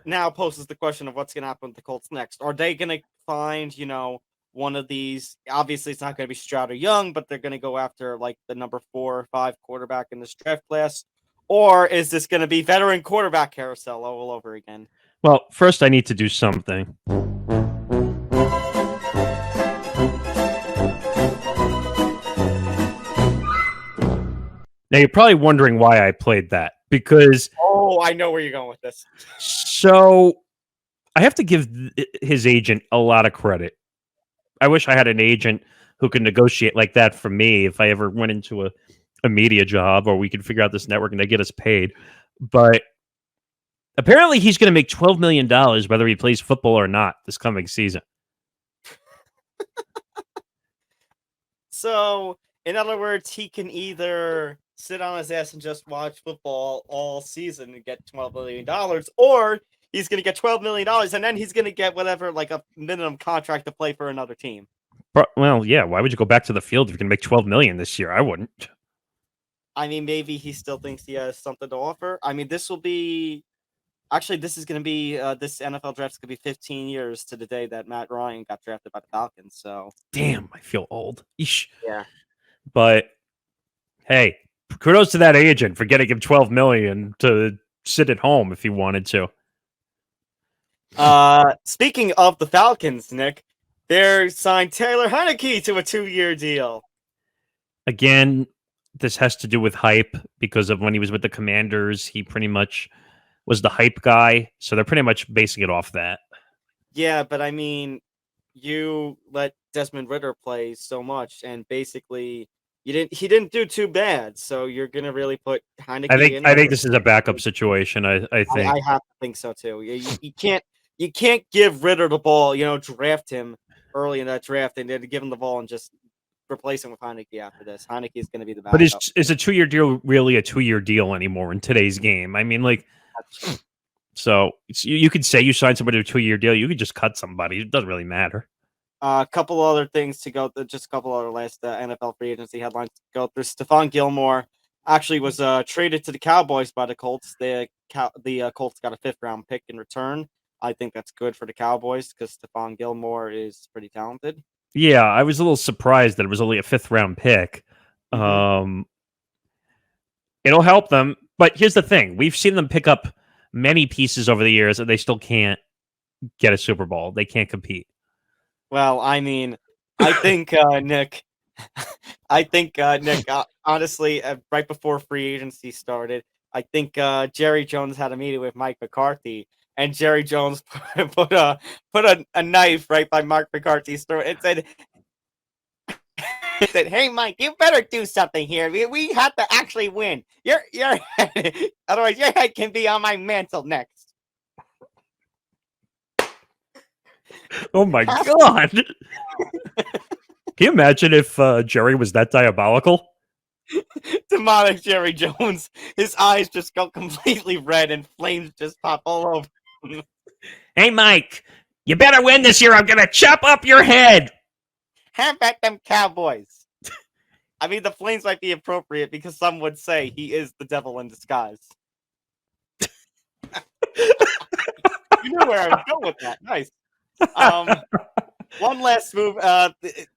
now poses the question of what's going to happen with the Colts next. Are they going to find, one of these? Obviously, it's not going to be Stroud or Young, but they're going to go after like the number 4 or 5 quarterback in this draft class. Or is this going to be veteran quarterback carousel all over again? Well, first I need to do something. Now, you're probably wondering why I played that, because... Oh, I know where you're going with this. So, I have to give his agent a lot of credit. I wish I had an agent who could negotiate like that for me if I ever went into a media job, or we could figure out this network and they get us paid. But apparently he's going to make $12 million whether he plays football or not this coming season. So, in other words, he can either sit on his ass and just watch football all season and get $12 million, or he's going to get $12 million and then he's going to get whatever, like a minimum contract to play for another team. Well, yeah. Why would you go back to the field if you can make $12 million this year? I wouldn't. I mean, maybe he still thinks he has something to offer. I mean, this will be... Actually, this is going to be... this NFL draft is going to be 15 years to the day that Matt Ryan got drafted by the Falcons, so... Damn, I feel old. Eesh. Yeah. But, hey, kudos to that agent for getting him $12 million to sit at home if he wanted to. Speaking of the Falcons, Nick, they signed Taylor Heineke to a 2-year deal. Again, this has to do with hype because of when he was with the Commanders. He pretty much was the hype guy, so they're pretty much basing it off that. Yeah, but I mean, you let Desmond Ridder play so much, and basically he didn't do too bad. So you're gonna really put Heineke. I think this is a backup situation. I think I have to think so too. You can't give Ridder the ball. Draft him early in that draft and then give him the ball and just replace him with Heineke after this. Heineke is going to be the backup. But is a 2-year deal really a 2-year deal anymore in today's game? I mean, like, so you could say you signed somebody to a 2-year deal. You could just cut somebody. It doesn't really matter. A couple other things to go through, just a couple other last NFL free agency headlines to go through. Stephon Gilmore actually was traded to the Cowboys by the Colts. The Colts got a 5th-round pick in return. I think that's good for the Cowboys because Stephon Gilmore is pretty talented. Yeah, I was a little surprised that it was only a 5th-round pick. Mm-hmm. It'll help them, but here's the thing. We've seen them pick up many pieces over the years, and they still can't get a Super Bowl. They can't compete. Well, I mean, I think, Nick, honestly, right before free agency started, I think Jerry Jones had a meeting with Mike McCarthy, and Jerry Jones put a knife right by Mike McCarthy's throat and said, "Hey, Mike, you better do something here. We have to actually win. Otherwise, your head can be on my mantle next." Oh my God! Can you imagine if Jerry was that diabolical? Demonic Jerry Jones. His eyes just go completely red and flames just pop all over. Hey, Mike, you better win this year. I'm going to chop up your head. How about them Cowboys? I mean, the flames might be appropriate because some would say he is the devil in disguise. You knew where I was going with that. Nice. One last move.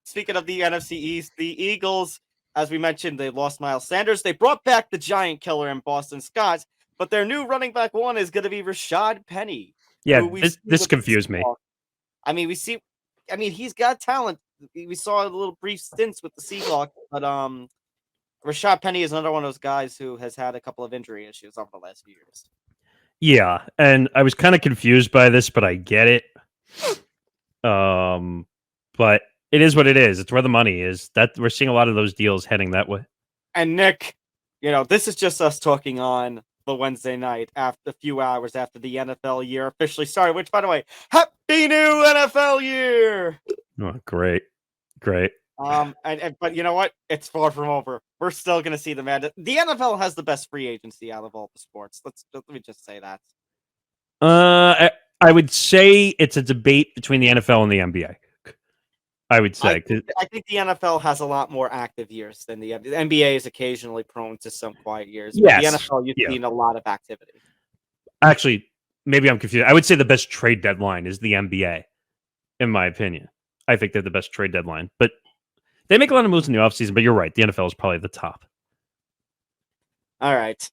Speaking of the NFC East, the Eagles, as we mentioned, they lost Miles Sanders. They brought back the giant killer in Boston Scott, but their new running back one is going to be Rashad Penny. Yeah, this confused me. I mean, he's got talent. We saw a little brief stints with the Seahawks, but Rashad Penny is another one of those guys who has had a couple of injury issues over the last few years. Yeah, and I was kind of confused by this, but I get it. But it is what it is. It's where the money is. That we're seeing a lot of those deals heading that way. And Nick, this is just us talking on the Wednesday night after a few hours after the NFL year officially started, which, by the way, happy new NFL year. Oh, great. But you know what? It's far from over. We're still going to see the man. The NFL has the best free agency out of all the sports. Let me just say that. I would say it's a debate between the NFL and the NBA. I would say. I think the NFL has a lot more active years than the NBA. The NBA is occasionally prone to some quiet years. But yes. The NFL, you've seen a lot of activity. Actually, maybe I'm confused. I would say the best trade deadline is the NBA, in my opinion. I think they're the best trade deadline. But they make a lot of moves in the offseason, but you're right. The NFL is probably the top. All right.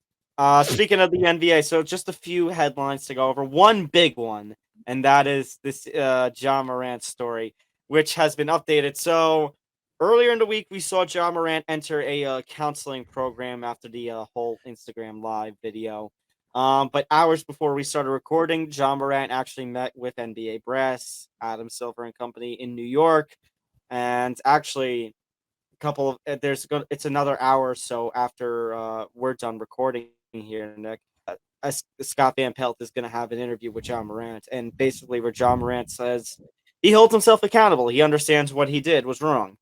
Speaking of the NBA, so just a few headlines to go over. One big one, and that is this John Morant story, which has been updated. So Earlier in the week, we saw John Morant enter a counseling program after the whole Instagram Live video. But hours before we started recording, John Morant actually met with NBA brass, Adam Silver and company in New York, and actually, it's another hour or so after we're done recording here, Nick. Scott Van Pelt is going to have an interview with John Morant, and basically where John Morant says he holds himself accountable. He understands what he did was wrong.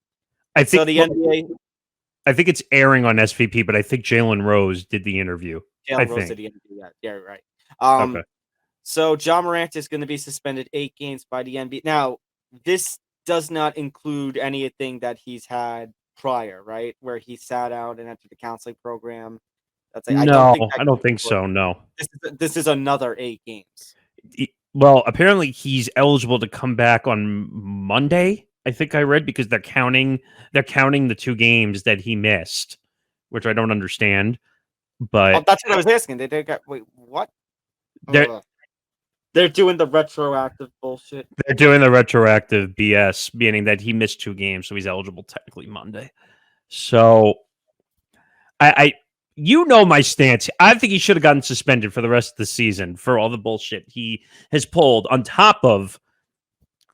I think NBA. I think it's airing on SVP, but I think Jalen Rose did the interview. Jalen Rose did the interview. Yeah, right. Okay. So John Morant is going to be suspended 8 games by the NBA. Now, this does not include anything that he's had prior, right? Where he sat out and entered the counseling program. I don't think so. No. This is another 8 games. Well, apparently he's eligible to come back on Monday. I think I read, because they're counting the 2 games that he missed, which I don't understand. But that's what I was asking. Wait, what? They're doing the retroactive bullshit. They're doing the retroactive BS, meaning that he missed 2 games, so he's eligible technically Monday. So I my stance. I think he should have gotten suspended for the rest of the season for all the bullshit he has pulled on top of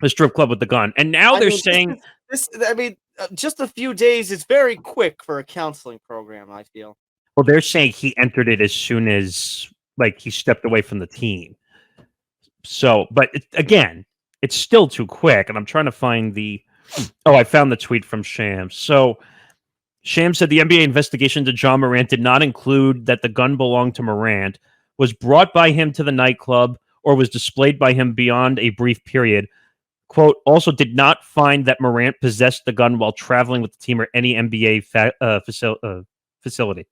the strip club with the gun. And now they're saying just a few days is very quick for a counseling program, I feel. Well, they're saying he entered it as soon as he stepped away from the team. So, but again, it's still too quick. And I'm trying to find I found the tweet from Shams. So Shams said the NBA investigation into John Morant did not include that the gun belonged to Morant, was brought by him to the nightclub, or was displayed by him beyond a brief period. Quote, also did not find that Morant possessed the gun while traveling with the team or any NBA facility.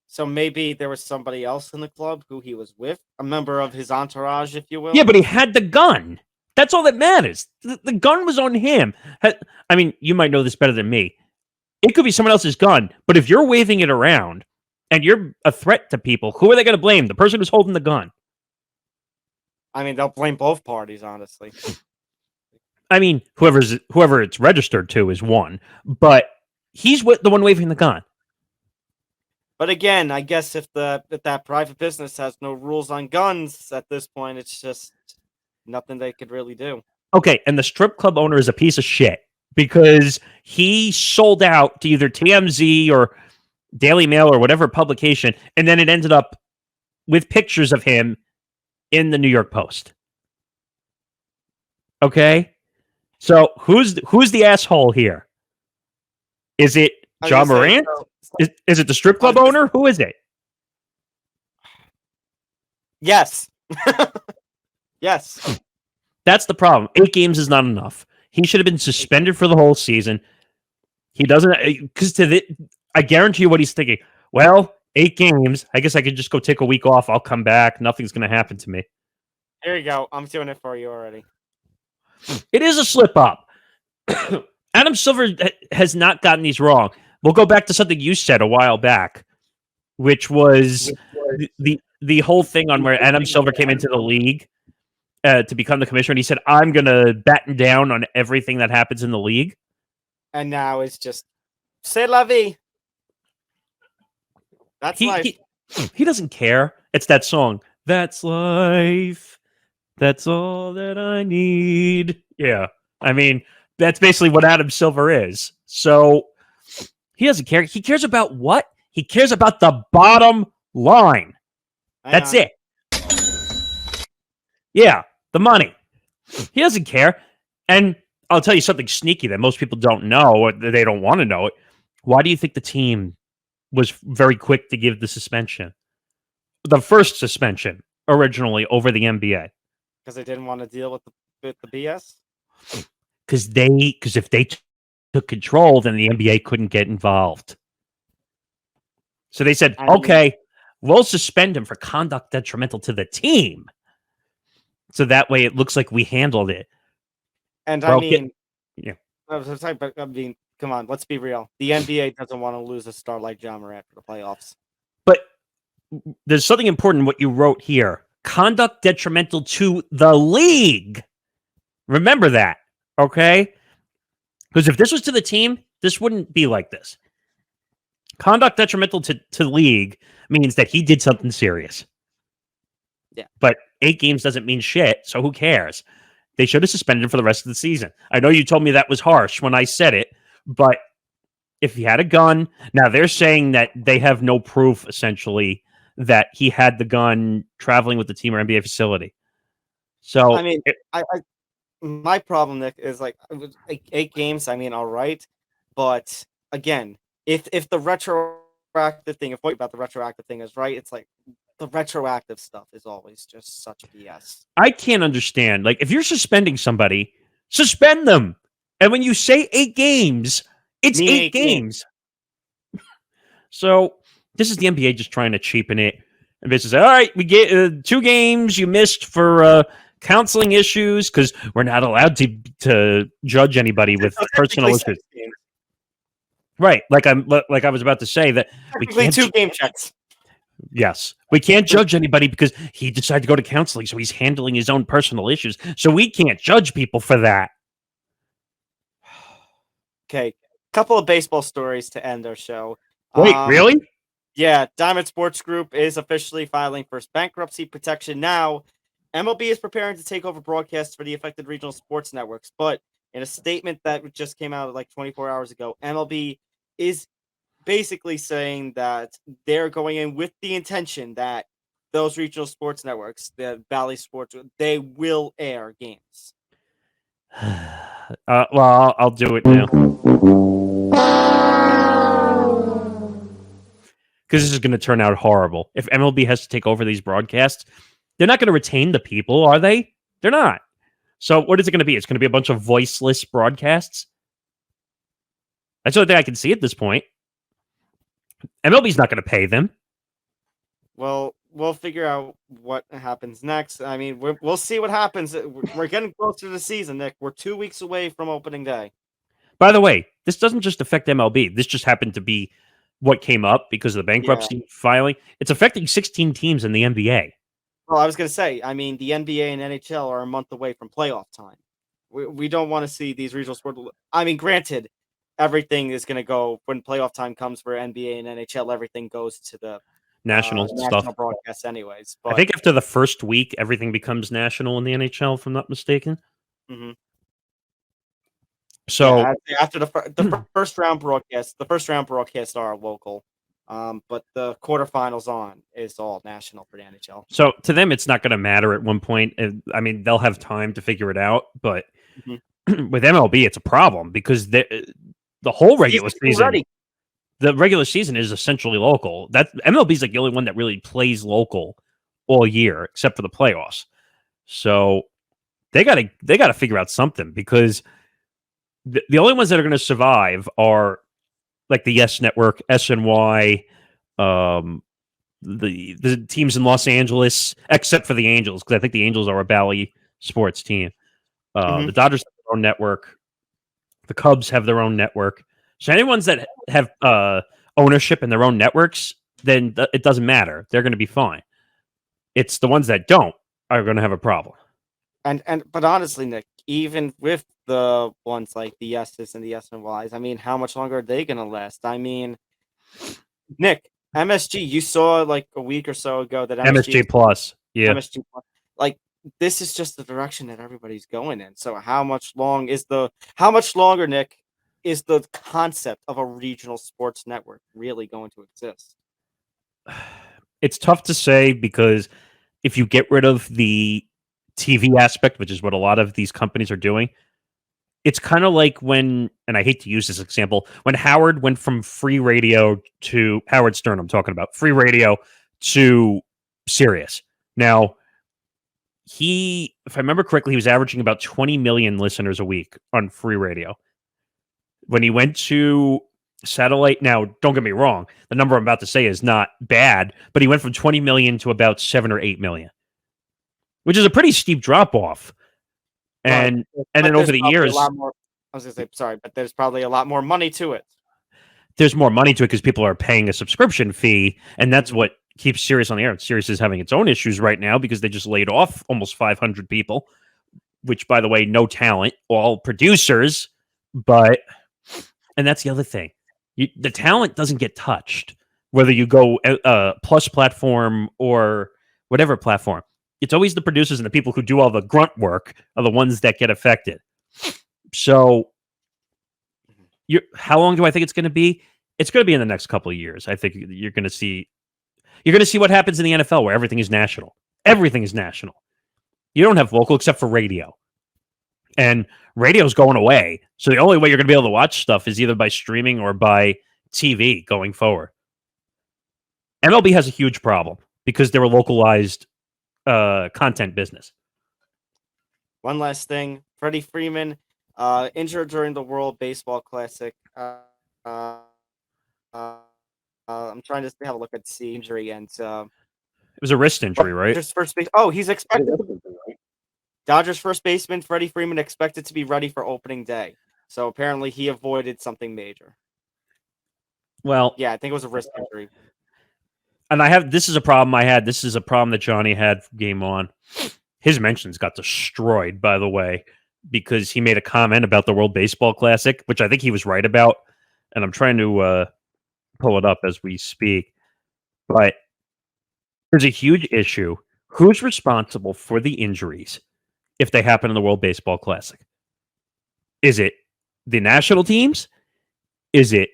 So maybe there was somebody else in the club who he was with, a member of his entourage, if you will. Yeah, but he had the gun. That's all that matters. The gun was on him. I mean, you might know this better than me. It could be someone else's gun, but if you're waving it around and you're a threat to people, who are they going to blame? The person who's holding the gun. I mean, they'll blame both parties, honestly. I mean, whoever it's registered to is one, but he's the one waving the gun. But again, I guess if that private business has no rules on guns at this point, it's just nothing they could really do. Okay, and the strip club owner is a piece of shit because he sold out to either TMZ or Daily Mail or whatever publication, and then it ended up with pictures of him in the New York Post. Okay? So who's the asshole here? Is it John Morant? Is it the strip club owner? Who is it? Yes. Yes. That's the problem. 8 games is not enough. He should have been suspended for the whole season. He doesn't, because I guarantee you what he's thinking. Well, 8 games. I guess I could just go take a week off. I'll come back. Nothing's going to happen to me. There you go. I'm doing it for you already. It is a slip up. Adam Silver has not gotten these wrong. We'll go back to something you said a while back, which was the whole thing on where Adam Silver came into the league to become the commissioner. And he said, I'm going to batten down on everything that happens in the league. And now it's just, c'est la vie. That's life. He doesn't care. It's that song. That's life. That's all that I need. Yeah. I mean, that's basically what Adam Silver is. So he doesn't care. He cares about what? He cares about the bottom line. That's it. Yeah, the money. He doesn't care. And I'll tell you something sneaky that most people don't know, or they don't want to know it. Why do you think the team was very quick to give the suspension? The first suspension originally over the NBA. Because they didn't want to deal with the BS? Because if they took control, then the NBA couldn't get involved. So they said, okay, we'll suspend him for conduct detrimental to the team. So that way it looks like we handled it. And I mean, come on, let's be real. The NBA doesn't want to lose a star like John Morant for the playoffs. But there's something important what you wrote here. Conduct detrimental to the league. Remember that, okay? Because if this was to the team, this wouldn't be like this. Conduct detrimental to the league means that he did something serious. Yeah. But 8 games doesn't mean shit, so who cares? They should have suspended him for the rest of the season. I know you told me that was harsh when I said it, but if he had a gun, now they're saying that they have no proof, essentially, that he had the gun traveling with the team or NBA facility. So, I mean, my problem, Nick, is like 8 games. I mean, all right, but again, if the retroactive thing, if what about the retroactive thing is right, it's like the retroactive stuff is always just such BS. I can't understand. Like, if you're suspending somebody, suspend them. And when you say 8 games, it's 8 games. So this is the NBA just trying to cheapen it. And this is, all right, we get 2 games you missed for counseling issues because we're not allowed to judge anybody with personal issues. Right. Like I was about to say that we can't 2 game checks. Yes. We can't judge anybody because he decided to go to counseling, so he's handling his own personal issues. So we can't judge people for that. Okay. Couple of baseball stories to end our show. Wait, really? Yeah. Diamond Sports Group is officially filing for bankruptcy protection now. MLB is preparing to take over broadcasts for the affected regional sports networks, but in a statement that just came out like 24 hours ago, MLB is basically saying that they're going in with the intention that those regional sports networks, the Bally Sports, they will air games. Well, I'll do it now. Because this is going to turn out horrible. If MLB has to take over these broadcasts, they're not going to retain the people, are they? They're not. So what is it going to be? It's going to be a bunch of voiceless broadcasts? That's the only thing I can see at this point. MLB's not going to pay them. Well, we'll figure out what happens next. I mean, we'll see what happens. We're getting closer to the season, Nick. We're 2 weeks away from opening day. By the way, this doesn't just affect MLB. This just happened to be what came up because of the bankruptcy filing. It's affecting 16 teams in the NBA. Well, I was going to say, I mean, the NBA and NHL are a month away from playoff time. We don't want to see these regional sports. I mean, granted, everything is going to go when playoff time comes for NBA and NHL. Everything goes to the national stuff broadcast, anyways. But I think after the first week, everything becomes national in the NHL, if I'm not mistaken. Mm-hmm. So after the first round broadcast, the first round broadcasts are local, but the quarterfinals on is all national for the NHL. So to them, it's not going to matter at one point. I mean, they'll have time to figure it out, but with MLB, it's a problem because the whole regular season, the regular season is essentially local. That MLB is like the only one that really plays local all year, except for the playoffs. So they got to figure out something because the only ones that are going to survive are like the Yes Network, SNY, the teams in Los Angeles, except for the Angels, because I think the Angels are a Bally sports team. The Dodgers have their own network. The Cubs have their own network. So any ones that have ownership in their own networks, then it doesn't matter. They're going to be fine. It's the ones that don't are going to have a problem. But honestly, Nick, even with the ones like the Yeses and the SNYs, I mean, how much longer are they going to last? I mean, Nick, MSG, you saw like a week or so ago that MSG Plus, yeah, MSG Plus, like this is just the direction that everybody's going in. So how much longer, Nick, is the concept of a regional sports network really going to exist? It's tough to say because if you get rid of the TV aspect, which is what a lot of these companies are doing, it's kind of like when, and I hate to use this example, when Howard went from free radio to Howard Stern, I'm talking about free radio to Sirius. Now, if I remember correctly, he was averaging about 20 million listeners a week on free radio. When he went to satellite, now, don't get me wrong, the number I'm about to say is not bad, but he went from 20 million to about 7 or 8 million, which is a pretty steep drop off. And then over the years, I was going to say, sorry, but there's probably a lot more money to it. There's more money to it because people are paying a subscription fee, and that's what keeps Sirius on the air. Sirius is having its own issues right now because they just laid off almost 500 people, which, by the way, no talent, all producers, but And that's the other thing. The talent doesn't get touched, whether you go plus platform or whatever platform. It's always the producers and the people who do all the grunt work are the ones that get affected. So how long do I think it's going to be? It's going to be in the next couple of years. I think you're going to see what happens in the NFL where everything is national. Everything is national. You don't have local except for radio. And radio's going away. So the only way you're going to be able to watch stuff is either by streaming or by TV going forward. MLB has a huge problem because they're a localized content business. One last thing. Freddie Freeman, injured during the World Baseball Classic. I'm trying to have a look at the injury. And it was a wrist injury, right? He's expected to be right. Dodgers first baseman Freddie Freeman expected to be ready for opening day. So apparently he avoided something major. Well, yeah, I think it was a wrist injury. And this is a problem I had. This is a problem that Johnny had from Game On. His mentions got destroyed, by the way, because he made a comment about the World Baseball Classic, which I think he was right about. And I'm trying to pull it up as we speak. But there's a huge issue. Who's responsible for the injuries if they happen in the World Baseball Classic? Is it the national teams? Is it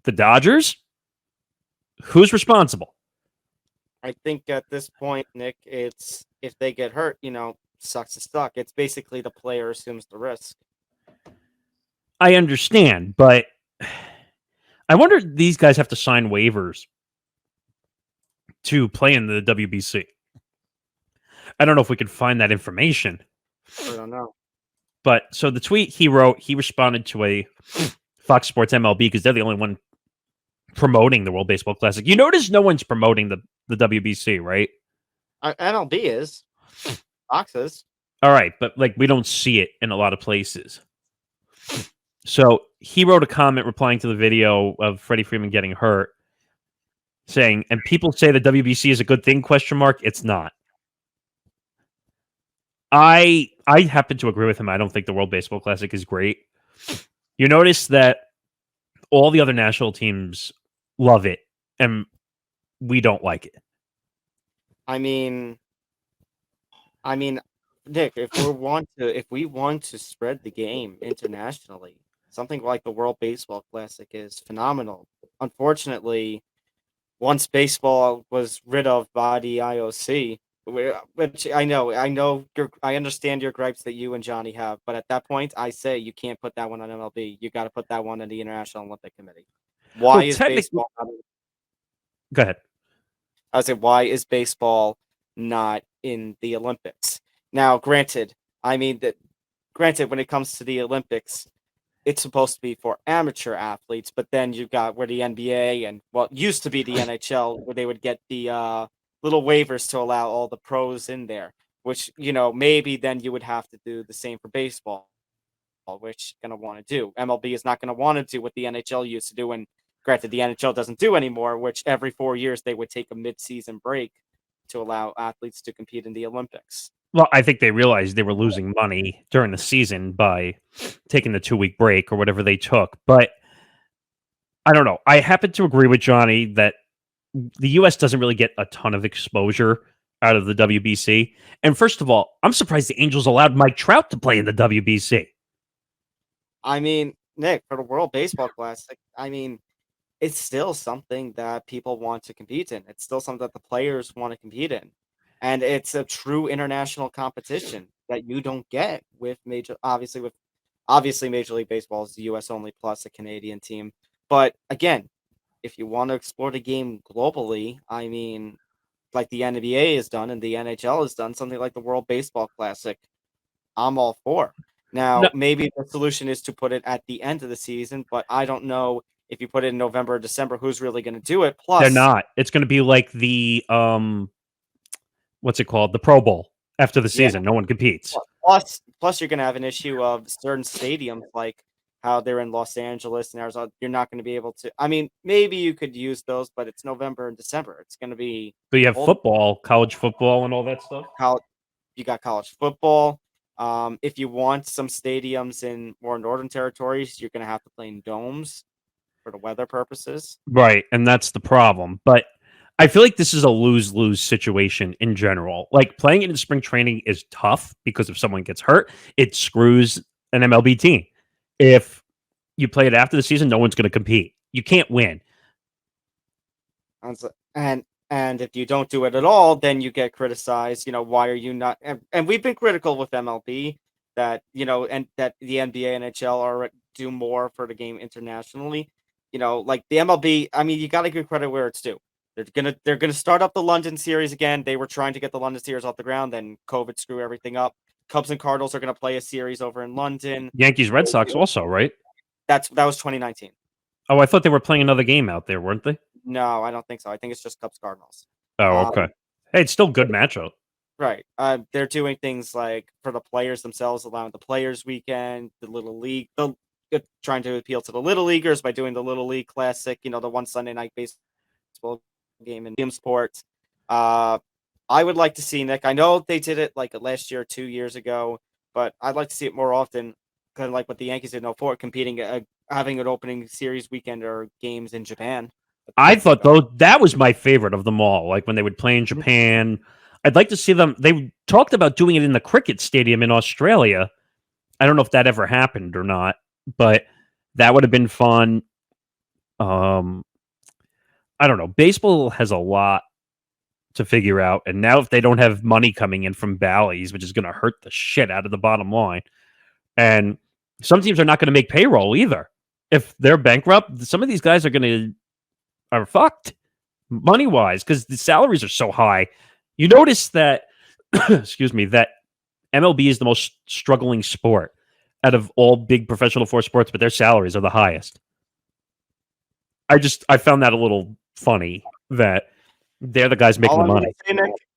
the Dodgers? Who's responsible? I think at this point, Nick, it's if they get hurt, sucks to suck. It's basically the player assumes the risk. I understand, but I wonder if these guys have to sign waivers to play in the WBC. I don't know if we could find that information. I don't know. But so the tweet he wrote, he responded to a Fox Sports MLB because they're the only one promoting the World Baseball Classic. You notice no one's promoting the WBC, right? MLB is. Fox is. All right, but we don't see it in a lot of places. So he wrote a comment replying to the video of Freddie Freeman getting hurt, saying, and people say the WBC is a good thing, ? It's not. I happen to agree with him. I don't think the World Baseball Classic is great. You notice that all the other national teams love it, and we don't like it. I mean, Nick, if we want to spread the game internationally, something like the World Baseball Classic is phenomenal. Unfortunately, once baseball was rid of by the IOC, which I understand your gripes that you and Johnny have, but at that point, I say you can't put that one on MLB. You got to put that one on the International Olympic Committee. Why is baseball? Go ahead. I would say, why is baseball not in the Olympics? Now, granted, when it comes to the Olympics, it's supposed to be for amateur athletes, but then you've got where the NBA and used to be the NHL, where they would get the little waivers to allow all the pros in there, which, maybe then you would have to do the same for baseball, which you're going to want to do. MLB is not going to want to do what the NHL used to do, and granted, the NHL doesn't do anymore, which every 4 years they would take a mid-season break to allow athletes to compete in the Olympics. Well, I think they realized they were losing money during the season by taking the 2-week break or whatever they took. But I don't know. I happen to agree with Johnny that the U.S. doesn't really get a ton of exposure out of the WBC. And first of all, I'm surprised the Angels allowed Mike Trout to play in the WBC. Nick, for the World Baseball Classic, it's still something that people want to compete in. It's still something that the players want to compete in. And it's a true international competition that you don't get with Major League Baseball is the US only plus a Canadian team. But again, if you want to explore the game globally, like the NBA has done and the NHL has done, something like the World Baseball Classic, I'm all for. Now, maybe the solution is to put it at the end of the season, but I don't know if you put it in November or December, who's really going to do it? Plus, they're not. It's going to be like the what's it called? The Pro Bowl after the season. Yeah. No one competes. Plus, you're going to have an issue of certain stadiums, like how they're in Los Angeles and Arizona. You're not going to be able to. Maybe you could use those, but it's November and December. It's going to be. But you have football, college football, and all that stuff. You got college football. If you want some stadiums in more northern territories, you're going to have to play in domes for the weather purposes. Right, and that's the problem. But I feel like this is a lose-lose situation in general. Like, playing it in spring training is tough because if someone gets hurt, it screws an MLB team. If you play it after the season, no one's going to compete. You can't win. And if you don't do it at all, then you get criticized. Why are you not? And we've been critical with MLB that and that the NBA, NHL are do more for the game internationally. Like the MLB. I mean, you got to give credit where it's due. They're gonna start up the London series again. They were trying to get the London series off the ground, then COVID screwed everything up. Cubs and Cardinals are gonna play a series over in London. Yankees, Red Sox also, right? That was 2019. Oh, I thought they were playing another game out there, weren't they? No, I don't think so. I think it's just Cubs Cardinals. Oh, okay. Hey, it's still good matchup. Right. They're doing things like for the players themselves, allowing the Players Weekend, the Little League, trying to appeal to the Little Leaguers by doing the Little League Classic, the one Sunday night baseball game in team sports. I would like to see, Nick. I know they did it like last year or 2 years ago, but I'd like to see it more often, kind of like what the Yankees did in 04, competing, having an opening series weekend or games in Japan. I thought, though, that was my favorite of them all. Like when they would play in Japan. I'd like to see them. They talked about doing it in the cricket stadium in Australia. I don't know if that ever happened or not, but that would have been fun. I don't know. Baseball has a lot to figure out. And now if they don't have money coming in from Bally's, which is going to hurt the shit out of the bottom line. And some teams are not going to make payroll either. If they're bankrupt, some of these guys are fucked money-wise because the salaries are so high. You notice that, excuse me, that MLB is the most struggling sport out of all big professional sports, but their salaries are the highest. I found that a little funny that they're the guys making the money.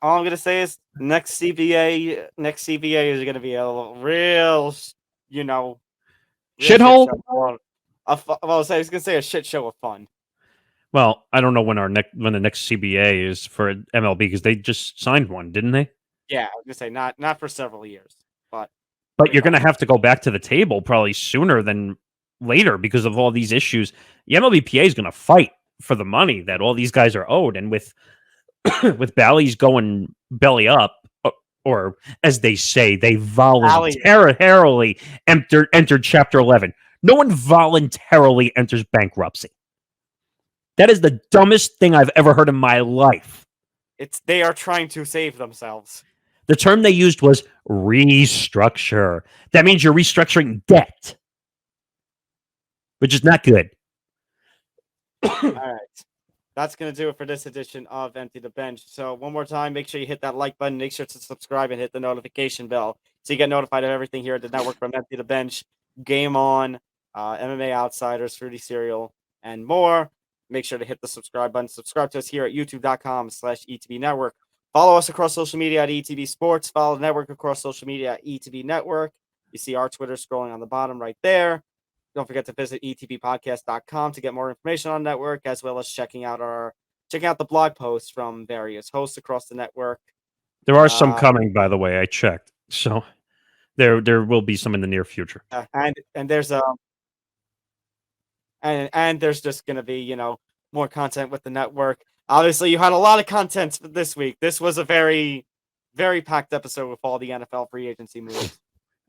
All I'm going to say is next CBA is going to be a real, shithole. I was going to say a shit show of fun. Well, I don't know when the next CBA is for MLB because they just signed one, didn't they? Yeah, I was gonna say not for several years, but you're gonna have to go back to the table probably sooner than later because of all these issues. The MLBPA is gonna fight for the money that all these guys are owed, and with Bally's going belly up, or as they say, they voluntarily entered Chapter 11. No one voluntarily enters bankruptcy. That is the dumbest thing I've ever heard in my life. They are trying to save themselves. The term they used was restructure. That means you're restructuring debt, which is not good. All right. That's going to do it for this edition of Empty the Bench. So one more time, make sure you hit that like button. Make sure to subscribe and hit the notification bell so you get notified of everything here at the network from Empty the Bench, Game On, MMA Outsiders, Fruity Cereal, and more. Make sure to hit the subscribe button. Subscribe to us here at youtube.com/ETB Network. Follow us across social media at ETB Sports. Follow the network across social media at ETB Network. You see our Twitter scrolling on the bottom right there. Don't forget to visit etbpodcast.com to get more information on the network, as well as checking out the blog posts from various hosts across the network. There are some coming, by the way. I checked, so there will be some in the near future. And there's And there's just going to be, more content with the network. Obviously, you had a lot of content this week. This was a very, very packed episode with all the NFL free agency moves.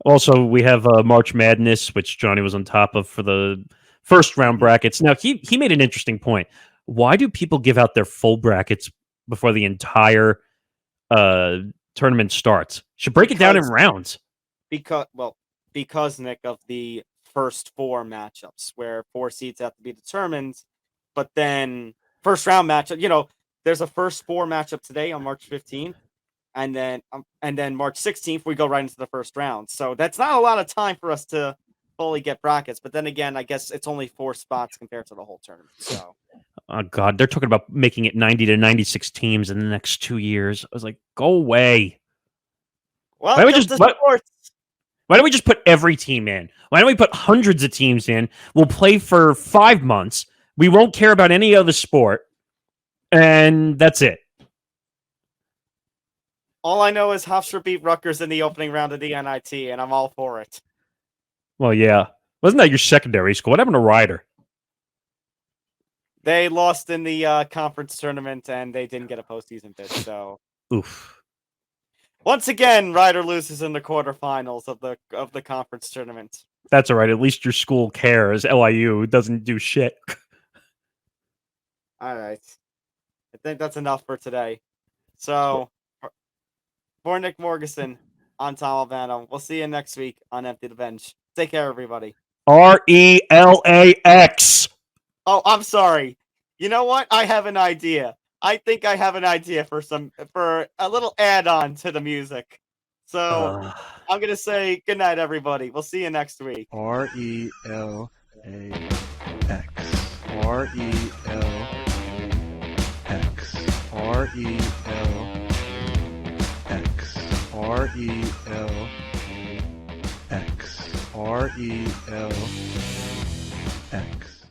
Also, we have March Madness, which Johnny was on top of for the first round brackets. Now, he made an interesting point. Why do people give out their full brackets before the entire tournament starts? Should break it down in rounds. Because, Nick, of the first four matchups where 4 seeds have to be determined, but then first round matchup, there's a first 4 matchup today on March 15th, and then March 16th we go right into the first round. So that's not a lot of time for us to fully get brackets. But then again, I guess it's only 4 spots compared to the whole tournament. So, oh God, they're talking about making it 90 to 96 teams in the next 2 years. I was like, go away. Well, why don't we just put every team in? Why don't we put hundreds of teams in? We'll play for 5 months. We won't care about any other sport. And that's it. All I know is Hofstra beat Rutgers in the opening round of the NIT, and I'm all for it. Well, yeah. Wasn't that your secondary school? What happened to Ryder? They lost in the conference tournament, and they didn't get a postseason bid. So, Oof. once again, Ryder loses in the quarterfinals of the conference tournament. That's all right. At least your school cares. LIU doesn't do shit. All right. I think that's enough for today. So, for Nick Morgasen, I'm Tom Albano. We'll see you next week on Empty the Bench. Take care, everybody. RELAX. Oh, I'm sorry. You know what? I have an idea. I think I have an idea for a little add-on to the music. So I'm gonna say good night, everybody. We'll see you next week. RELAX. RELAX. RELAX. RELAX.